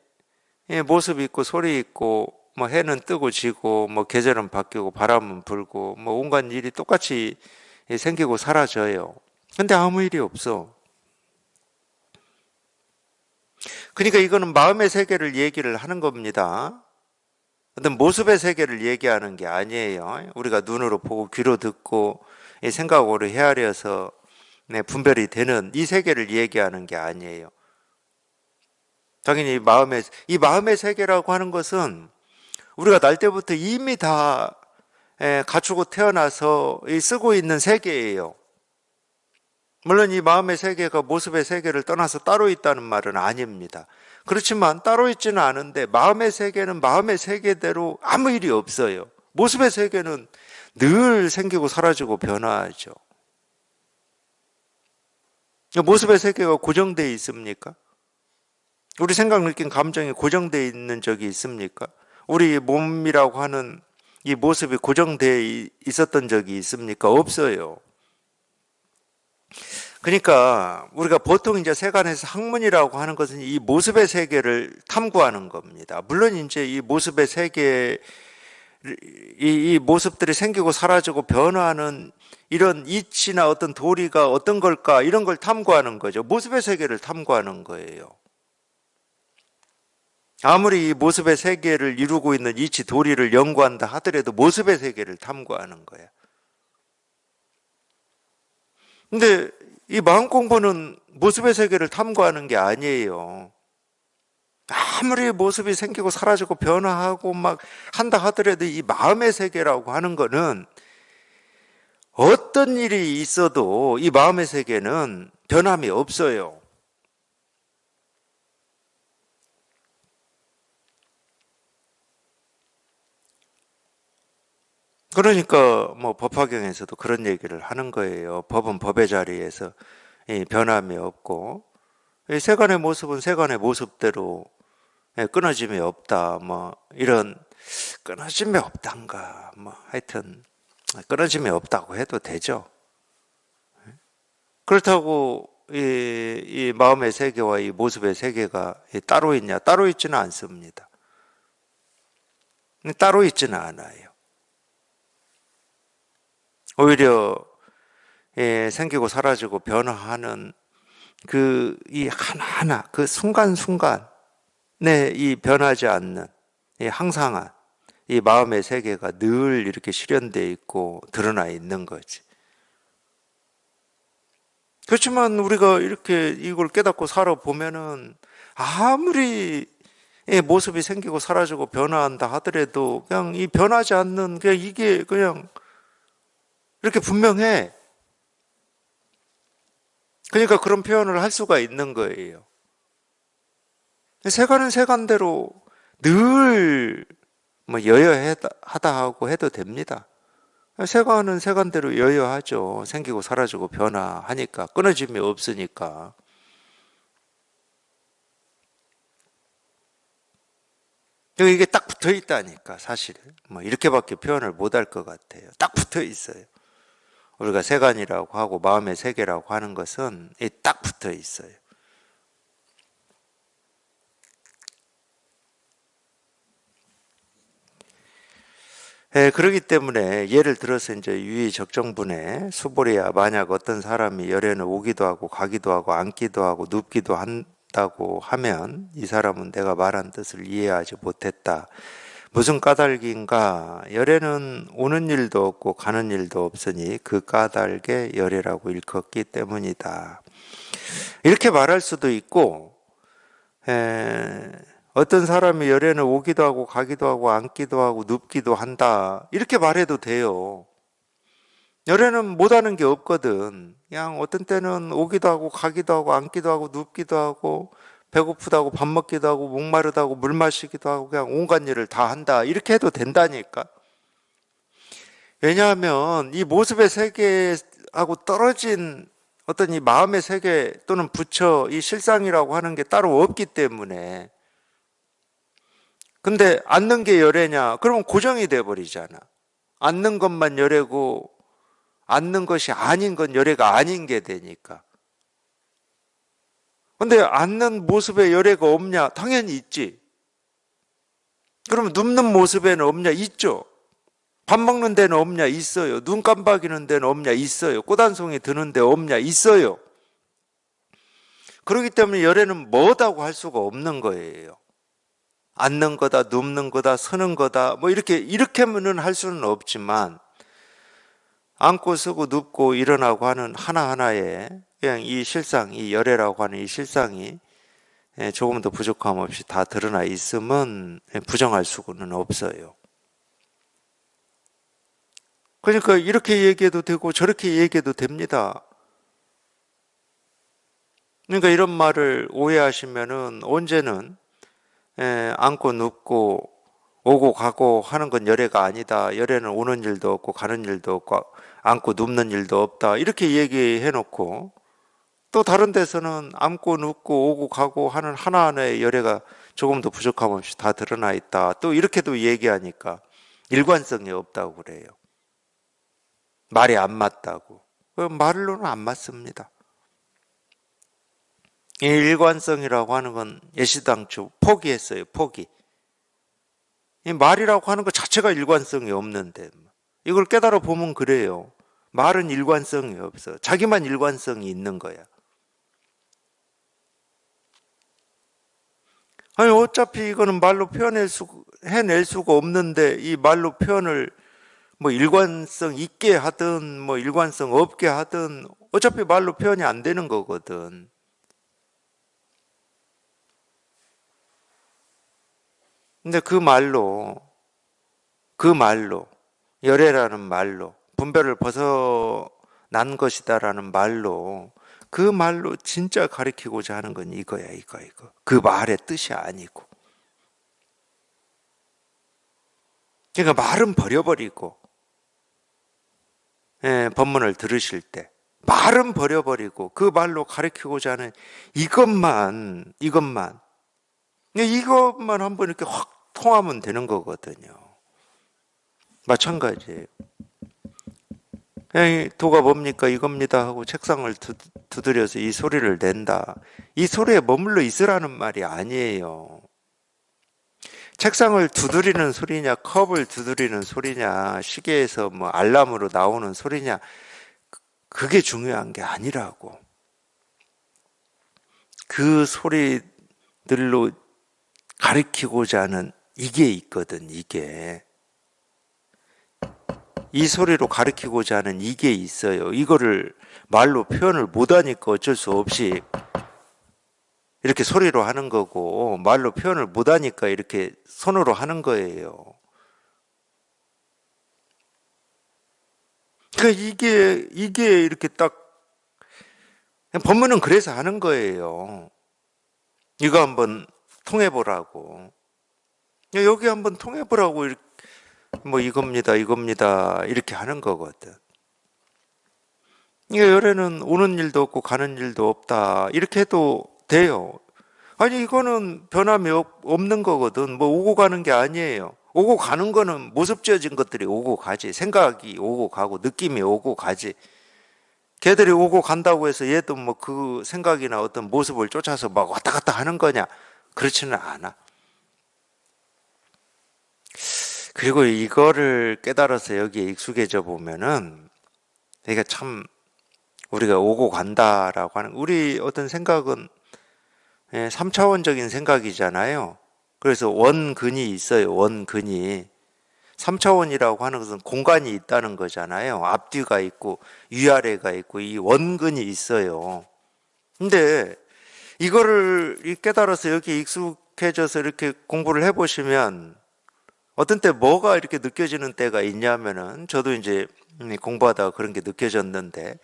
Speaker 1: 모습이 있고 소리 있고 해는 뜨고 지고 계절은 바뀌고 바람은 불고 온갖 일이 똑같이 생기고 사라져요. 근데 아무 일이 없어. 그러니까 이거는 마음의 세계를 얘기를 하는 겁니다. 어떤 모습의 세계를 얘기하는 게 아니에요. 우리가 눈으로 보고 귀로 듣고 생각으로 헤아려서 분별이 되는 이 세계를 얘기하는 게 아니에요. 당연히 이 마음의 세계라고 하는 것은 우리가 날 때부터 이미 다 갖추고 태어나서 쓰고 있는 세계예요. 물론 이 마음의 세계가 모습의 세계를 떠나서 따로 있다는 말은 아닙니다. 그렇지만 따로 있지는 않은데 마음의 세계는 마음의 세계대로 아무 일이 없어요. 모습의 세계는 늘 생기고 사라지고 변화하죠. 모습의 세계가 고정되어 있습니까? 우리 생각, 느낀 감정이 고정되어 있는 적이 있습니까? 우리 몸이라고 하는 이 모습이 고정되어 있었던 적이 있습니까? 없어요. 그러니까 우리가 보통 이제 세간에서 학문이라고 하는 것은 이 모습의 세계를 탐구하는 겁니다. 물론 이제 이 모습의 세계, 이 모습들이 생기고 사라지고 변화하는 이런 이치나 어떤 도리가 어떤 걸까 이런 걸 탐구하는 거죠. 모습의 세계를 탐구하는 거예요. 아무리 이 모습의 세계를 이루고 있는 이치 도리를 연구한다 하더라도 모습의 세계를 탐구하는 거야. 근데 이 마음 공부는 모습의 세계를 탐구하는 게 아니에요. 아무리 모습이 생기고 사라지고 변화하고 한다 하더라도 이 마음의 세계라고 하는 거는 어떤 일이 있어도 이 마음의 세계는 변함이 없어요. 그러니까 법화경에서도 그런 얘기를 하는 거예요. 법은 법의 자리에서 변함이 없고 세간의 모습은 세간의 모습대로 끊어짐이 없다. 이런 끊어짐이 없단가. 하여튼 끊어짐이 없다고 해도 되죠. 그렇다고 이 마음의 세계와 이 모습의 세계가 따로 있냐? 따로 있지는 않습니다. 따로 있지는 않아요. 오히려 생기고 사라지고 변화하는 이 하나하나 그 순간순간에 이 변하지 않는 이 항상한 이 마음의 세계가 늘 이렇게 실현되어 있고 드러나 있는 거지. 그렇지만 우리가 이렇게 이걸 깨닫고 살아보면은 아무리 모습이 생기고 사라지고 변화한다 하더라도 그냥 이 변하지 않는 그냥 이게 그냥 이렇게 분명해. 그러니까 그런 표현을 할 수가 있는 거예요. 세간은 세간대로 늘 여여하다 하고 해도 됩니다. 세간은 세간대로 여여하죠. 생기고 사라지고 변화하니까 끊어짐이 없으니까. 이게 딱 붙어 있다니까, 사실. 뭐, 이렇게밖에 표현을 못 할 것 같아요. 딱 붙어 있어요. 우리가 세간이라고 하고 마음의 세계라고 하는 것은 딱 붙어 있어요. 그렇기 때문에 예를 들어서 이제 유의적정분에 수보리야, 만약 어떤 사람이 열에는 오기도 하고 가기도 하고 앉기도 하고 눕기도 한다고 하면 이 사람은 내가 말한 뜻을 이해하지 못했다. 무슨 까닭인가? 열에는 오는 일도 없고 가는 일도 없으니 그 까닭에 열이라고 일컫기 때문이다. 이렇게 말할 수도 있고, 어떤 사람이 열에는 오기도 하고 가기도 하고 앉기도 하고 눕기도 한다. 이렇게 말해도 돼요. 열에는 못하는 게 없거든. 그냥 어떤 때는 오기도 하고 가기도 하고 앉기도 하고 눕기도 하고 배고프다고 밥 먹기도 하고 목마르다고 물 마시기도 하고 그냥 온갖 일을 다 한다. 이렇게 해도 된다니까. 왜냐하면 이 모습의 세계하고 떨어진 어떤 이 마음의 세계 또는 부처, 이 실상이라고 하는 게 따로 없기 때문에. 근데 앉는 게 열애냐? 그러면 고정이 돼 버리잖아. 앉는 것만 열애고 앉는 것이 아닌 건 열애가 아닌 게 되니까. 근데 앉는 모습에 열애가 없냐? 당연히 있지. 그러면 눕는 모습에는 없냐? 있죠. 밥 먹는 데는 없냐? 있어요. 눈 깜박이는 데는 없냐? 있어요. 꽃 한 송이 드는 데 없냐? 있어요. 그렇기 때문에 열애는 뭐다고 할 수가 없는 거예요. 앉는 거다, 눕는 거다, 서는 거다, 뭐 이렇게는 할 수는 없지만, 앉고 서고 눕고 일어나고 하는 하나하나에 그냥 이 실상, 이 열애라고 하는 이 실상이 조금 더 부족함 없이 다 드러나 있으면 부정할 수는 없어요. 그러니까 이렇게 얘기해도 되고 저렇게 얘기해도 됩니다. 그러니까 이런 말을 오해하시면은 언제는 앉고 눕고 오고 가고 하는 건 열애가 아니다. 열애는 오는 일도 없고 가는 일도 없고 앉고 눕는 일도 없다. 이렇게 얘기해 놓고 또 다른 데서는 앉고 눕고 오고 가고 하는 하나하나의 열애가 조금 더 부족함 없이 다 드러나 있다. 또 이렇게도 얘기하니까 일관성이 없다고 그래요. 말이 안 맞다고. 말로는 안 맞습니다. 이 일관성이라고 하는 건 예시당초 포기했어요. 포기. 이 말이라고 하는 것 자체가 일관성이 없는데 이걸 깨달아 보면 그래요. 말은 일관성이 없어. 자기만 일관성이 있는 거야. 아니 어차피 이거는 말로 해낼 수가 없는데 이 말로 표현을 뭐 일관성 있게 하든 뭐 일관성 없게 하든 어차피 말로 표현이 안 되는 거거든. 근데 그 말로 열애라는 말로 분별을 벗어난 것이다라는 말로 그 말로 진짜 가리키고자 하는 건 이거야 이거. 그 말의 뜻이 아니고. 그러니까 말은 버려버리고 법문을 들으실 때 말은 버려버리고 그 말로 가리키고자 하는 이것만 한번 이렇게 확 통하면 되는 거거든요. 마찬가지예요. 도가 뭡니까? 이겁니다 하고 책상을 두드려서 이 소리를 낸다. 이 소리에 머물러 있으라는 말이 아니에요. 책상을 두드리는 소리냐, 컵을 두드리는 소리냐, 시계에서 뭐 알람으로 나오는 소리냐, 그게 중요한 게 아니라고. 그 소리들로 가리키고자 하는 이게 있거든, 이게. 이 소리로 가리키고자 하는 이게 있어요. 이거를 말로 표현을 못하니까 어쩔 수 없이 이렇게 소리로 하는 거고, 말로 표현을 못하니까 이렇게 손으로 하는 거예요. 그러니까 이게 이렇게 딱, 법문은 그래서 하는 거예요. 이거 한번 통해보라고. 여기 한번 통해보라고, 뭐 이겁니다, 이렇게 하는 거거든. 열에는 오는 일도 없고 가는 일도 없다. 이렇게 해도 돼요. 아니 이거는 변함이 없는 거거든. 뭐 오고 가는 게 아니에요. 오고 가는 거는 모습 지어진 것들이 오고 가지. 생각이 오고 가고 느낌이 오고 가지. 걔들이 오고 간다고 해서 얘도 뭐 그 생각이나 어떤 모습을 쫓아서 막 왔다 갔다 하는 거냐? 그렇지는 않아. 그리고 이거를 깨달아서 여기에 익숙해져 보면은 이게 참 우리가 오고 간다라고 하는 우리 어떤 생각은 3차원적인 생각이잖아요. 그래서 원근이 있어요. 원근이. 3차원이라고 하는 것은 공간이 있다는 거잖아요. 앞뒤가 있고 위아래가 있고 이 원근이 있어요. 근데 이거를 깨달아서 여기 익숙해져서 이렇게 공부를 해보시면 어떤 때 뭐가 이렇게 느껴지는 때가 있냐면은 저도 이제 공부하다가 그런 게 느껴졌는데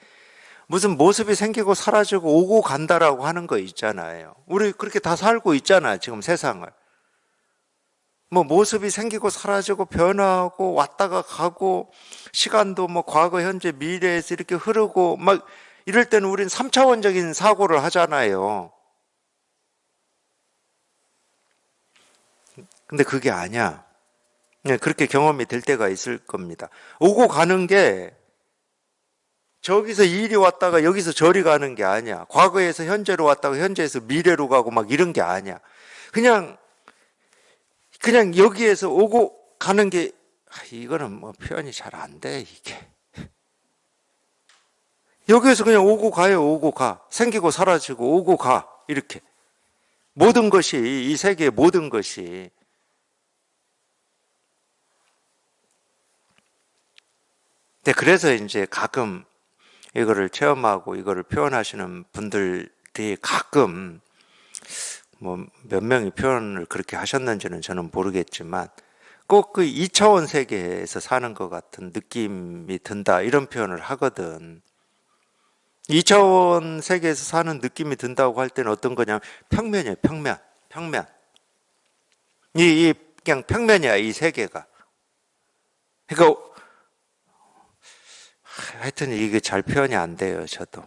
Speaker 1: 무슨 모습이 생기고 사라지고 오고 간다라고 하는 거 있잖아요. 우리 그렇게 다 살고 있잖아요. 지금 세상을. 뭐 모습이 생기고 사라지고 변화하고 왔다가 가고 시간도 뭐 과거, 현재, 미래에서 이렇게 흐르고 막 이럴 때는 우리는 3차원적인 사고를 하잖아요. 근데 그게 아니야. 그렇게 경험이 될 때가 있을 겁니다. 오고 가는 게 저기서 이리 왔다가 여기서 저리 가는 게 아니야. 과거에서 현재로 왔다가 현재에서 미래로 가고 막 이런 게 아니야. 그냥 여기에서 오고 가는 게 이거는 뭐 표현이 잘 안 돼, 이게. 여기에서 그냥 오고 가요, 오고 가. 생기고 사라지고 오고 가. 이렇게. 모든 것이, 이 세계의 모든 것이. 근데 그래서 이제 가끔 이거를 체험하고 이거를 표현하시는 분들이 가끔 뭐 몇 명이 표현을 그렇게 하셨는지는 저는 모르겠지만 꼭 그 2차원 세계에서 사는 것 같은 느낌이 든다 이런 표현을 하거든. 2차원 세계에서 사는 느낌이 든다고 할 때는 어떤 거냐면 평면이에요. 평면. 이 그냥 평면이야, 이 세계가. 그러니까 하여튼 이게 잘 표현이 안 돼요, 저도.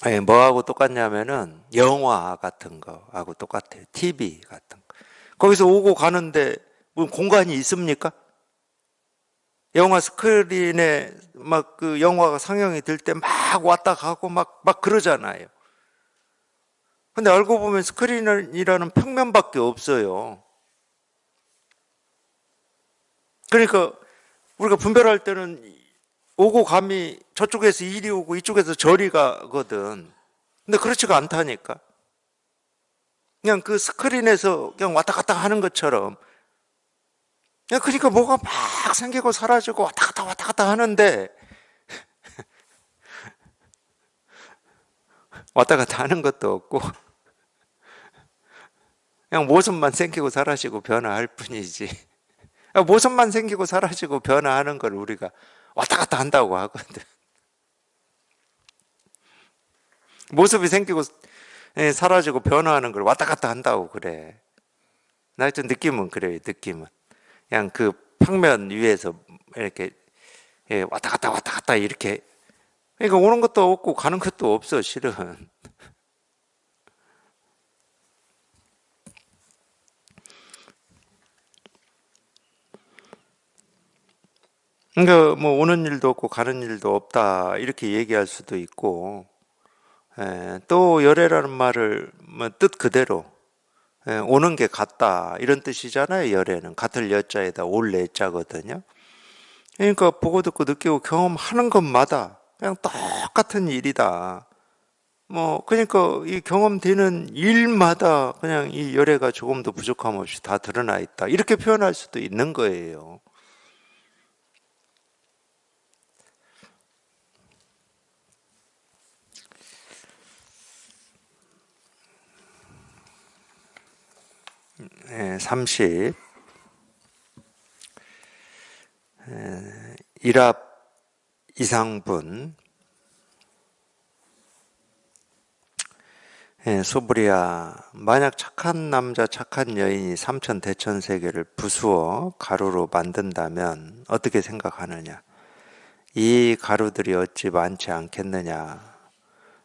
Speaker 1: 아니, 뭐하고 똑같냐면은 영화 같은 거하고 똑같아요. TV 같은 거. 거기서 오고 가는데 뭐 공간이 있습니까? 영화 스크린에 막 그 영화가 상영이 될 때 막 왔다 가고 막 그러잖아요. 근데 알고 보면 스크린이라는 평면밖에 없어요. 그러니까 우리가 분별할 때는 오고 감이 저쪽에서 이리 오고 이쪽에서 저리 가거든. 근데 그렇지가 않다니까. 그냥 그 스크린에서 그냥 왔다 갔다 하는 것처럼. 그러니까 뭐가 막 생기고 사라지고 왔다 갔다 하는데 왔다 갔다 하는 것도 없고 그냥 모습만 생기고 사라지고 변화할 뿐이지. 모습만 생기고 사라지고 변화하는 걸 우리가 왔다 갔다 한다고 하거든. 모습이 생기고 사라지고 변화하는 걸 왔다 갔다 한다고 그래. 나 하여튼 느낌은 그래요, 느낌은. 그냥 그 평면 위에서 이렇게 왔다 갔다 이렇게. 그러니까 오는 것도 없고 가는 것도 없어, 실은. 그러니까 뭐 오는 일도 없고 가는 일도 없다 이렇게 얘기할 수도 있고 또 열애라는 말을 뭐 뜻 그대로 오는 게 같다 이런 뜻이잖아요. 열애는 같을 여자에다 올 내자거든요. 그러니까 보고 듣고 느끼고 경험하는 것마다 그냥 똑같은 일이다. 뭐 그러니까 이 경험되는 일마다 그냥 이 열애가 조금도 부족함 없이 다 드러나 있다. 이렇게 표현할 수도 있는 거예요. 네, 30. 일합 이상분. 소불이야, 만약 착한 남자 착한 여인이 삼천 대천 세계를 부수어 가루로 만든다면 어떻게 생각하느냐? 이 가루들이 어찌 많지 않겠느냐?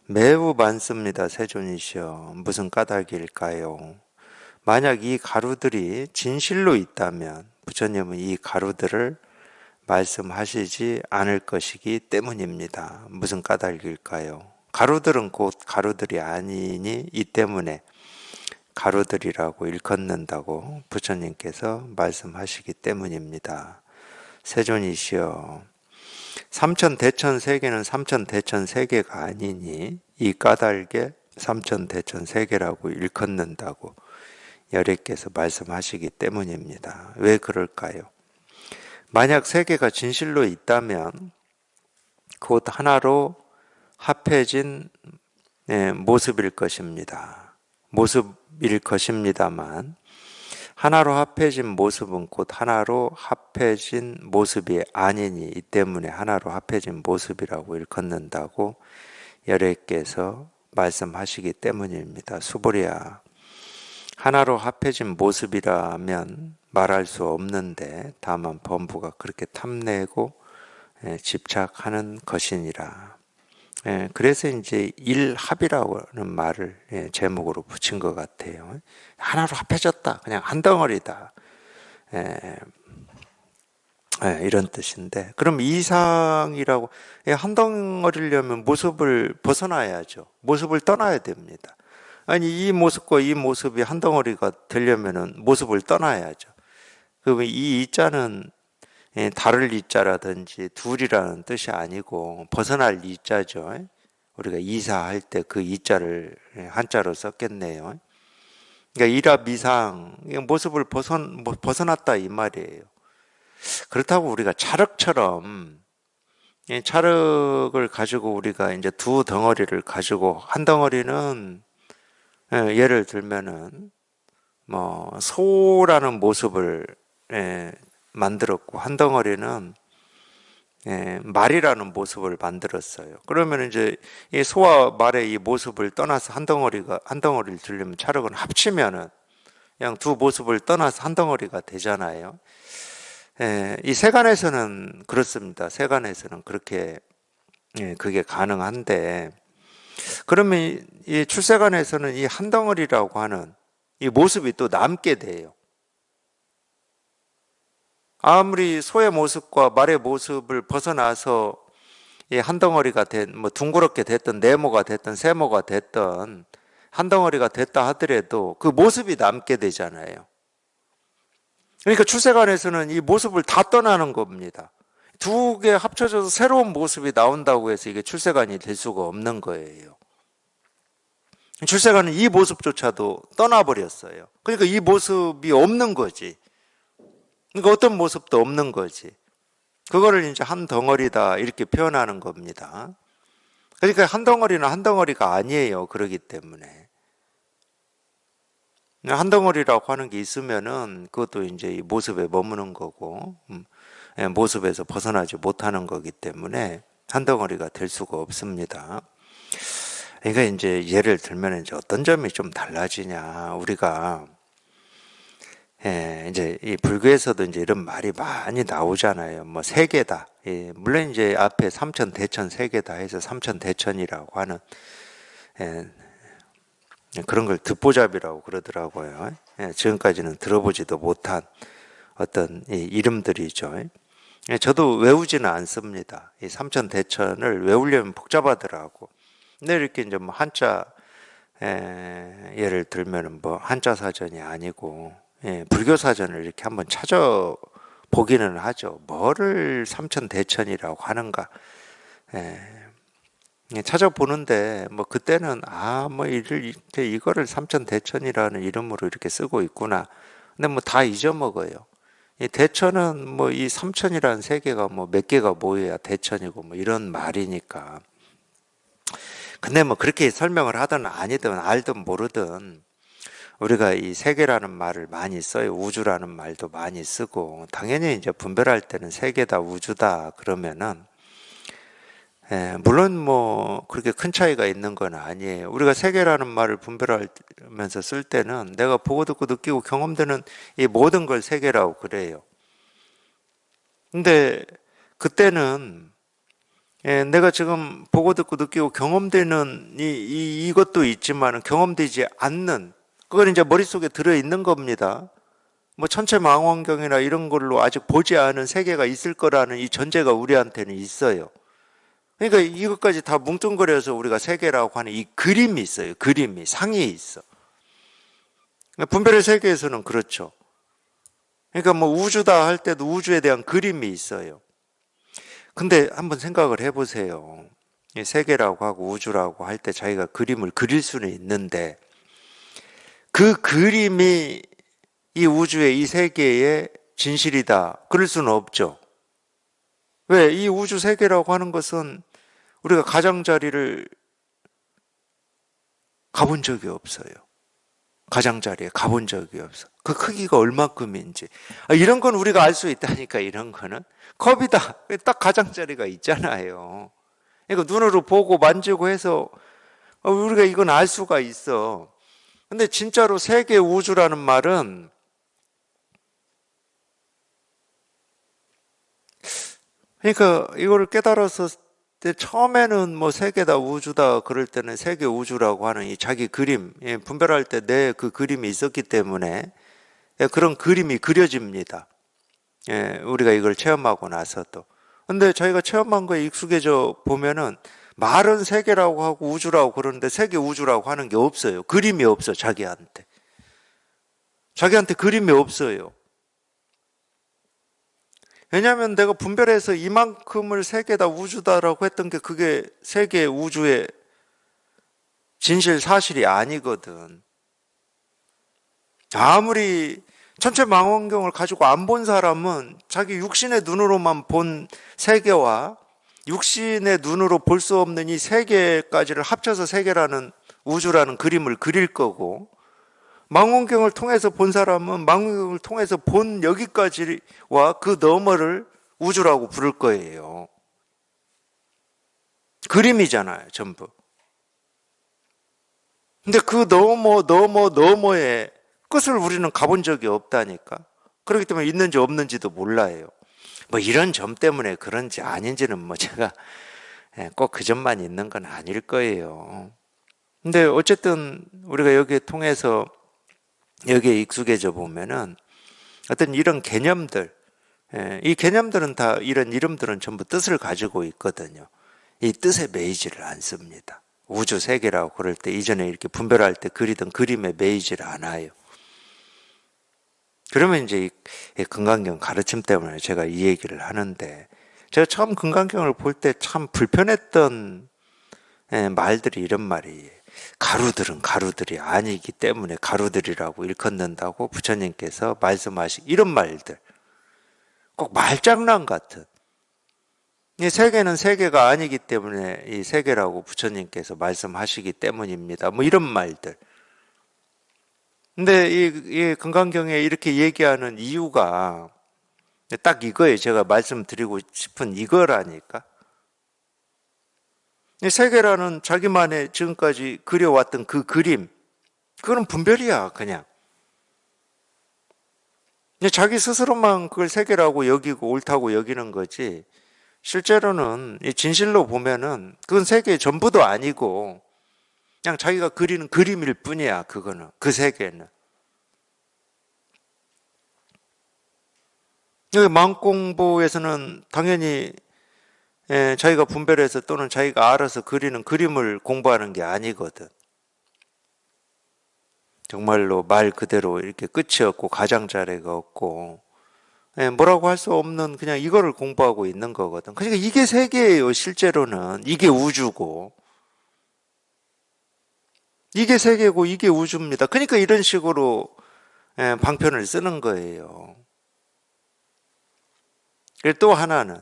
Speaker 1: 매우 많습니다. 세존이시여. 무슨 까닭일까요? 만약 이 가루들이 진실로 있다면 부처님은 이 가루들을 말씀하시지 않을 것이기 때문입니다. 무슨 까닭일까요? 가루들은 곧 가루들이 아니니 이 때문에 가루들이라고 일컫는다고 부처님께서 말씀하시기 때문입니다. 세존이시여, 삼천대천세계는 삼천대천세계가 아니니 이 까닭에 삼천대천세계라고 일컫는다고 여래께서 말씀하시기 때문입니다. 왜 그럴까요? 만약 세계가 진실로 있다면 곧 하나로 합해진 모습일 것입니다. 모습일 것입니다만 하나로 합해진 모습은 곧 하나로 합해진 모습이 아니니 이 때문에 하나로 합해진 모습이라고 일컫는다고 여래께서 말씀하시기 때문입니다. 수보리야, 하나로 합해진 모습이라면 말할 수 없는데 다만 범부가 그렇게 탐내고 집착하는 것이니라. 그래서 이제 일합이라는 말을 제목으로 붙인 것 같아요. 하나로 합해졌다. 그냥 한 덩어리다. 이런 뜻인데, 그럼 이상이라고, 한 덩어리려면 모습을 벗어나야죠. 모습을 떠나야 됩니다. 아니, 이 모습과 이 모습이 한 덩어리가 되려면은 모습을 떠나야죠. 그러면 이 이자는 다를 이자라든지 둘이라는 뜻이 아니고 벗어날 이자죠. 우리가 이사할 때 그 이자를 한자로 썼겠네요. 그러니까 일합 이상, 모습을 벗어났다 이 말이에요. 그렇다고 우리가 찰흙처럼 찰흙을 가지고 우리가 이제 두 덩어리를 가지고 한 덩어리는 예를 들면은 뭐 소라는 모습을 만들었고 한 덩어리는 말이라는 모습을 만들었어요. 그러면 이제 이 소와 말의 이 모습을 떠나서 한 덩어리를 들려면 찰흙은 합치면은 그냥 두 모습을 떠나서 한 덩어리가 되잖아요. 이 세간에서는 그렇습니다. 세간에서는 그렇게 그게 가능한데, 그러면 이 출세간에서는 이 한 덩어리라고 하는 이 모습이 또 남게 돼요. 아무리 소의 모습과 말의 모습을 벗어나서 이 한 덩어리가 뭐 둥그렇게 됐든 네모가 됐든 세모가 됐든 한 덩어리가 됐다 하더라도 그 모습이 남게 되잖아요. 그러니까 출세간에서는 이 모습을 다 떠나는 겁니다. 두 개 합쳐져서 새로운 모습이 나온다고 해서 이게 출세간이 될 수가 없는 거예요. 출세간은 이 모습조차도 떠나버렸어요. 그러니까 이 모습이 없는 거지. 그러니까 어떤 모습도 없는 거지. 그거를 이제 한 덩어리다 이렇게 표현하는 겁니다. 그러니까 한 덩어리는 한 덩어리가 아니에요. 그러기 때문에. 한 덩어리라고 하는 게 있으면은 그것도 이제 이 모습에 머무는 거고, 모습에서 벗어나지 못하는 거기 때문에 한 덩어리가 될 수가 없습니다. 그러니까 이제 예를 들면 이제 어떤 점이 좀 달라지냐. 우리가 이제 이 불교에서도 이제 이런 말이 많이 나오잖아요. 뭐 세계다. 물론 이제 앞에 삼천대천 세계다 해서 삼천대천이라고 하는 그런 걸 듣보잡이라고 그러더라고요. 지금까지는 들어보지도 못한 어떤 이름들이죠. 저도 외우지는 않습니다. 이 삼천대천을 외우려면 복잡하더라고. 근데 이렇게 이제 뭐 한자 예를 들면은 뭐 한자 사전이 아니고 불교 사전을 이렇게 한번 찾아 보기는 하죠. 뭐를 삼천대천이라고 하는가 찾아보는데 뭐 그때는 뭐 이거를 삼천대천이라는 이름으로 이렇게 쓰고 있구나. 근데 뭐 다 잊어먹어요. 이 대천은 뭐 이 삼천이라는 세계가 뭐 몇 개가 모여야 대천이고 뭐 이런 말이니까. 근데 뭐 그렇게 설명을 하든 아니든 알든 모르든 우리가 이 세계라는 말을 많이 써요. 우주라는 말도 많이 쓰고, 당연히 이제 분별할 때는 세계다, 우주다 그러면은 물론 뭐 그렇게 큰 차이가 있는 건 아니에요. 우리가 세계라는 말을 분별하면서 쓸 때는 내가 보고 듣고 느끼고 경험되는 이 모든 걸 세계라고 그래요. 근데 그때는 내가 지금 보고 듣고 느끼고 경험되는 이것도 있지만 경험되지 않는, 그건 이제 머릿속에 들어있는 겁니다. 뭐 천체망원경이나 이런 걸로 아직 보지 않은 세계가 있을 거라는 이 전제가 우리한테는 있어요. 그러니까 이것까지 다 뭉뚱그려서 우리가 세계라고 하는 이 그림이 있어요. 그림이, 상이 있어. 분별의 세계에서는 그렇죠. 그러니까 뭐 우주다 할 때도 우주에 대한 그림이 있어요. 근데 한번 생각을 해보세요. 세계라고 하고 우주라고 할 때 자기가 그림을 그릴 수는 있는데 그 그림이 이 우주의 이 세계의 진실이다 그럴 수는 없죠. 왜? 이 우주 세계라고 하는 것은 우리가 가장자리를 가본 적이 없어요. 가장자리에 가본 적이 없어. 그 크기가 얼마큼인지. 이런 건 우리가 알 수 있다니까, 이런 거는. 컵이다. 딱 가장자리가 있잖아요. 그러니까 눈으로 보고 만지고 해서 우리가 이건 알 수가 있어. 근데 진짜로 세계 우주라는 말은 그러니까 이거를 깨달아서 처음에는 뭐 세계다 우주다 그럴 때는 세계 우주라고 하는 이 자기 그림, 분별할 때 내 그 그림이 있었기 때문에 그런 그림이 그려집니다. 우리가 이걸 체험하고 나서도. 근데 저희가 체험한 거에 익숙해져 보면은 말은 세계라고 하고 우주라고 그러는데 세계 우주라고 하는 게 없어요. 그림이 없어, 자기한테. 자기한테 그림이 없어요. 왜냐하면 내가 분별해서 이만큼을 세계다 우주다라고 했던 게 그게 세계 우주의 진실 사실이 아니거든. 아무리 천체망원경을 가지고 안 본 사람은 자기 육신의 눈으로만 본 세계와 육신의 눈으로 볼 수 없는 이 세계까지를 합쳐서 세계라는 우주라는 그림을 그릴 거고, 망원경을 통해서 본 사람은 망원경을 통해서 본 여기까지와 그 너머를 우주라고 부를 거예요. 그림이잖아요, 전부. 근데 그 너머의 끝을 우리는 가본 적이 없다니까. 그렇기 때문에 있는지 없는지도 몰라요. 뭐 이런 점 때문에 그런지 아닌지는 뭐 제가 꼭 그 점만 있는 건 아닐 거예요. 근데 어쨌든 우리가 여기에 통해서 여기에 익숙해져 보면은 어떤 이런 개념들, 이 개념들은 다 이런 이름들은 전부 뜻을 가지고 있거든요. 이 뜻에 매이지를 않습니다. 우주 세계라고 그럴 때 이전에 이렇게 분별할 때 그리던 그림에 매이지를 않아요. 그러면 이제 이 금강경 가르침 때문에 제가 이 얘기를 하는데, 제가 처음 금강경을 볼 때 참 불편했던 말들이 이런 말이에요. 가루들은 가루들이 아니기 때문에 가루들이라고 일컫는다고 부처님께서 말씀하신 이런 말들. 꼭 말장난 같은. 이 세계는 세계가 아니기 때문에 이 세계라고 부처님께서 말씀하시기 때문입니다. 뭐 이런 말들. 근데 이 금강경에 이렇게 얘기하는 이유가 딱 이거예요. 제가 말씀드리고 싶은 이거라니까. 이 세계라는 자기만의 지금까지 그려왔던 그 그림, 그거는 분별이야, 그냥. 자기 스스로만 그걸 세계라고 여기고 옳다고 여기는 거지, 실제로는 이 진실로 보면은 그건 세계의 전부도 아니고 그냥 자기가 그리는 그림일 뿐이야. 그거는, 그 세계는. 여기 마음공부에서는 당연히 자기가 분별해서 또는 자기가 알아서 그리는 그림을 공부하는 게 아니거든. 정말로 말 그대로 이렇게 끝이 없고 가장자리가 없고 뭐라고 할 수 없는 그냥 이거를 공부하고 있는 거거든. 그러니까 이게 세계예요. 실제로는 이게 우주고 이게 세계고 이게 우주입니다. 그러니까 이런 식으로 방편을 쓰는 거예요. 그리고 또 하나는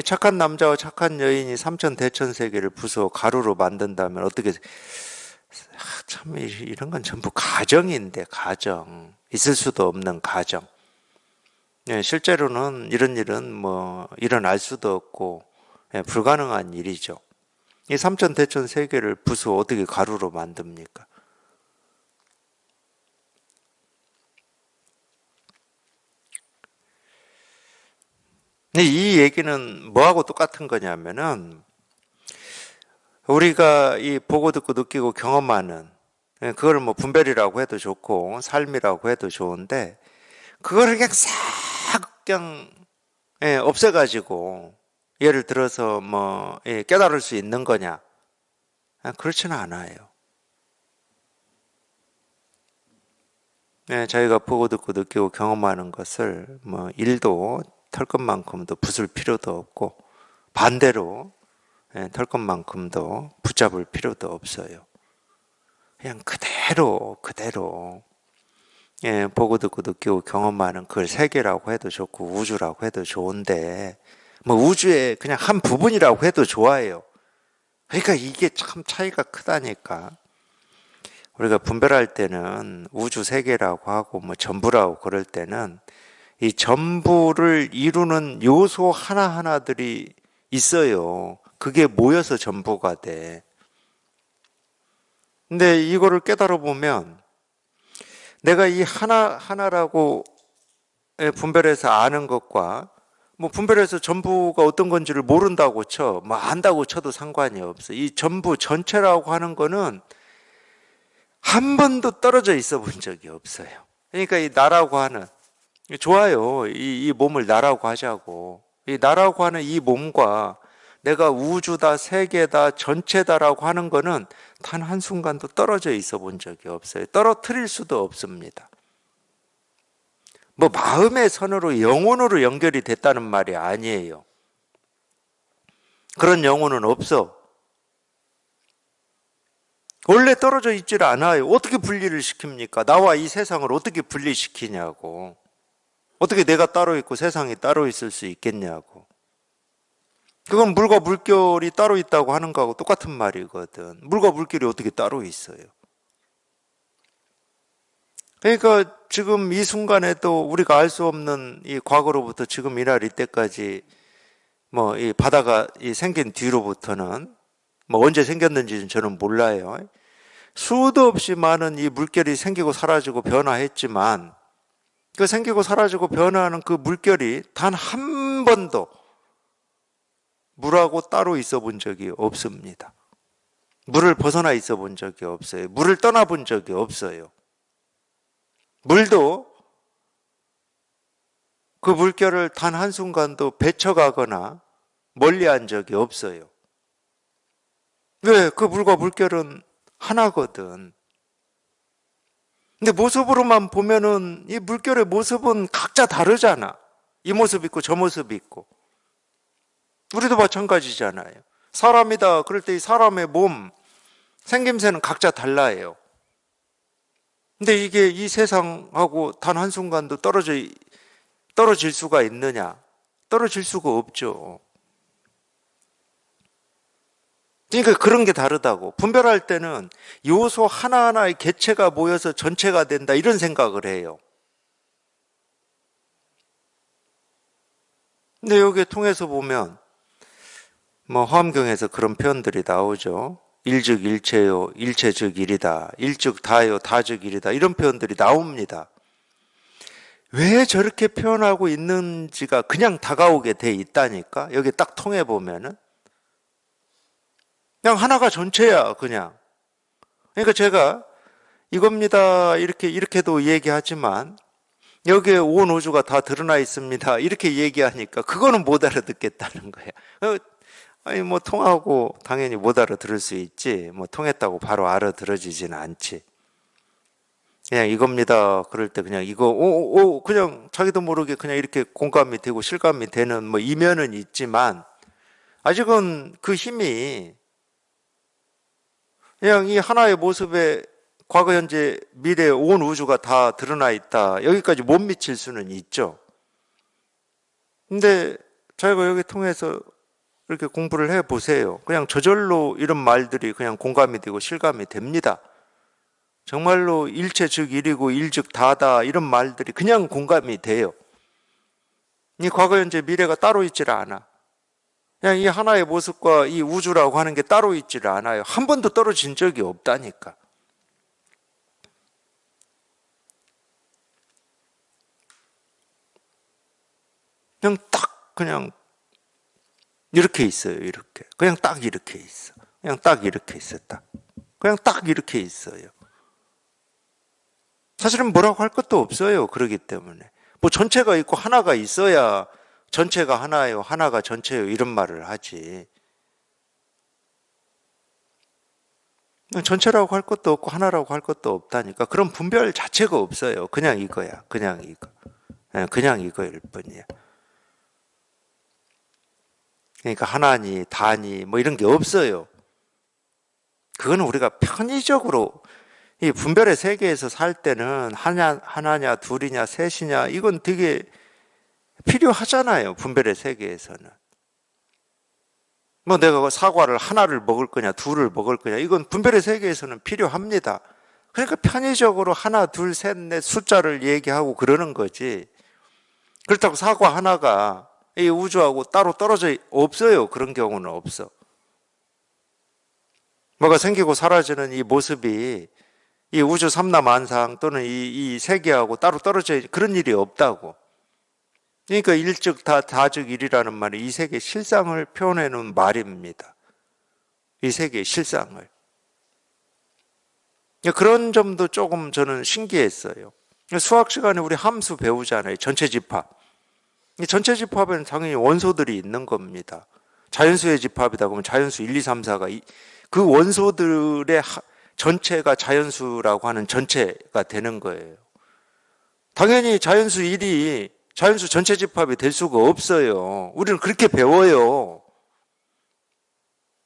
Speaker 1: 착한 남자와 착한 여인이 삼천대천세계를 부수어 가루로 만든다면 어떻게, 참 이런 건 전부 가정인데, 가정. 있을 수도 없는 가정. 실제로는 이런 일은 뭐 일어날 수도 없고 불가능한 일이죠. 이 삼천대천세계를 부수어 어떻게 가루로 만듭니까? 이 얘기는 뭐하고 똑같은 거냐면은 우리가 이 보고 듣고 느끼고 경험하는 그걸 뭐 분별이라고 해도 좋고 삶이라고 해도 좋은데 그거를 그냥 싹 그냥 없애가지고 예를 들어서 뭐 깨달을 수 있는 거냐? 그렇지는 않아요. 저희가 보고 듣고 느끼고 경험하는 것을 뭐 일도 털 것만큼도 부술 필요도 없고 반대로 털 것만큼도 붙잡을 필요도 없어요. 그냥 그대로 보고 듣고 느끼고 경험하는 그걸 세계라고 해도 좋고 우주라고 해도 좋은데 뭐 우주의 그냥 한 부분이라고 해도 좋아요. 그러니까 이게 참 차이가 크다니까. 우리가 분별할 때는 우주 세계라고 하고 뭐 전부라고 그럴 때는 이 전부를 이루는 요소 하나하나들이 있어요. 그게 모여서 전부가 돼. 근데 이거를 깨달아 보면 내가 이 하나하나라고 분별해서 아는 것과 뭐 분별해서 전부가 어떤 건지를 모른다고 쳐, 뭐 안다고 쳐도 상관이 없어. 이 전부 전체라고 하는 거는 한 번도 떨어져 있어 본 적이 없어요. 그러니까 이 나라고 하는 좋아요. 이 몸을 나라고 하자고. 이 나라고 하는 이 몸과 내가 우주다, 세계다, 전체다라고 하는 거는 단 한순간도 떨어져 있어 본 적이 없어요. 떨어뜨릴 수도 없습니다. 뭐 마음의 선으로 영혼으로 연결이 됐다는 말이 아니에요. 그런 영혼은 없어. 원래 떨어져 있질 않아요. 어떻게 분리를 시킵니까? 나와 이 세상을 어떻게 분리시키냐고. 어떻게 내가 따로 있고 세상이 따로 있을 수 있겠냐고. 그건 물과 물결이 따로 있다고 하는 거하고 똑같은 말이거든. 물과 물결이 어떻게 따로 있어요? 그러니까 지금 이 순간에도 우리가 알 수 없는 이 과거로부터 지금 이날 이때까지 뭐 이 바다가 생긴 뒤로부터는 뭐 언제 생겼는지는 저는 몰라요. 수도 없이 많은 이 물결이 생기고 사라지고 변화했지만 그 생기고 사라지고 변화하는 그 물결이 단 한 번도 물하고 따로 있어 본 적이 없습니다. 물을 벗어나 있어 본 적이 없어요. 물을 떠나 본 적이 없어요. 물도 그 물결을 단 한순간도 배쳐가거나 멀리한 적이 없어요. 왜? 그 물과 물결은 하나거든. 근데 모습으로만 보면은 이 물결의 모습은 각자 다르잖아. 이 모습 있고 저 모습 있고. 우리도 마찬가지잖아요. 사람이다. 그럴 때 이 사람의 몸, 생김새는 각자 달라요. 근데 이게 이 세상하고 단 한순간도 떨어질 수가 있느냐? 떨어질 수가 없죠. 그러니까 그런 게 다르다고. 분별할 때는 요소 하나하나의 개체가 모여서 전체가 된다 이런 생각을 해요. 근데 여기에 통해서 보면 뭐 화엄경에서 그런 표현들이 나오죠. 일즉 일체요, 일체즉 일이다. 일즉 다요, 다즉 일이다. 이런 표현들이 나옵니다. 왜 저렇게 표현하고 있는지가 그냥 다가오게 돼 있다니까. 여기 딱 통해 보면은 그냥 하나가 전체야, 그냥. 그러니까 제가 이겁니다. 이렇게도 얘기하지만 여기에 온 우주가 다 드러나 있습니다. 이렇게 얘기하니까 그거는 못 알아듣겠다는 거야. 아니 뭐 통하고 당연히 못 알아들을 수 있지. 뭐 통했다고 바로 알아들어지지는 않지. 그냥 이겁니다. 그럴 때 그냥 이거 그냥 자기도 모르게 그냥 이렇게 공감이 되고 실감이 되는 뭐 이면은 있지만 아직은 그 힘이 그냥 이 하나의 모습에 과거, 현재, 미래 온 우주가 다 드러나 있다. 여기까지 못 미칠 수는 있죠. 근데 저희가 여기 통해서 이렇게 공부를 해 보세요. 그냥 저절로 이런 말들이 그냥 공감이 되고 실감이 됩니다. 정말로 일체 즉 일이고 일 즉 다다 이런 말들이 그냥 공감이 돼요. 이 과거, 현재, 미래가 따로 있지를 않아. 그냥 이 하나의 모습과 이 우주라고 하는 게 따로 있지를 않아요. 한 번도 떨어진 적이 없다니까. 그냥 이렇게 있어요. 이렇게. 그냥 딱 이렇게 있어. 그냥 딱 이렇게 있어. 딱. 그냥 딱 이렇게 있어요. 사실은 뭐라고 할 것도 없어요. 그러기 때문에. 뭐 전체가 있고 하나가 있어야 전체가 하나예요. 하나가 전체예요. 이런 말을 하지. 전체라고 할 것도 없고 하나라고 할 것도 없다니까. 그런 분별 자체가 없어요. 그냥 이거야. 그냥 이거. 그냥 이거일 뿐이야. 그러니까 하나니, 다니, 뭐 이런 게 없어요. 그거는 우리가 편의적으로 이 분별의 세계에서 살 때는 하나냐, 둘이냐, 셋이냐, 이건 되게 필요하잖아요. 분별의 세계에서는. 뭐 내가 사과를 하나를 먹을 거냐, 둘을 먹을 거냐, 이건 분별의 세계에서는 필요합니다. 그러니까 편의적으로 하나, 둘, 셋, 넷 숫자를 얘기하고 그러는 거지. 그렇다고 사과 하나가 이 우주하고 따로 떨어져 없어요. 그런 경우는 없어. 뭐가 생기고 사라지는 이 모습이 이 우주 삼라만상 또는 이 세계하고 따로 떨어져 그런 일이 없다고. 그러니까 일즉 다즉 일이라는 말이 이 세계의 실상을 표현해 놓은 말입니다. 이 세계의 실상을. 그런 점도 조금 저는 신기했어요. 수학 시간에 우리 함수 배우잖아요. 전체 집합. 이 전체 집합에는 당연히 원소들이 있는 겁니다. 자연수의 집합이다 그러면 자연수 1, 2, 3, 4가 그 원소들의 전체가 자연수라고 하는 전체가 되는 거예요. 당연히 자연수 1이 자연수 전체 집합이 될 수가 없어요. 우리는 그렇게 배워요.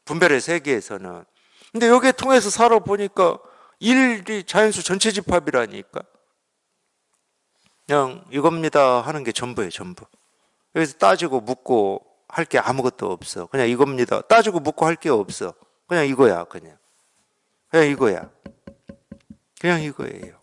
Speaker 1: 분별의 세계에서는. 근데 여기에 통해서 살아보니까 1이 자연수 전체 집합이라니까. 그냥 이겁니다 하는 게 전부예요. 전부. 여기서 따지고 묻고 할 게 아무것도 없어. 그냥 이겁니다. 따지고 묻고 할 게 없어. 그냥 이거야. 그냥 이거야. 그냥 이거예요.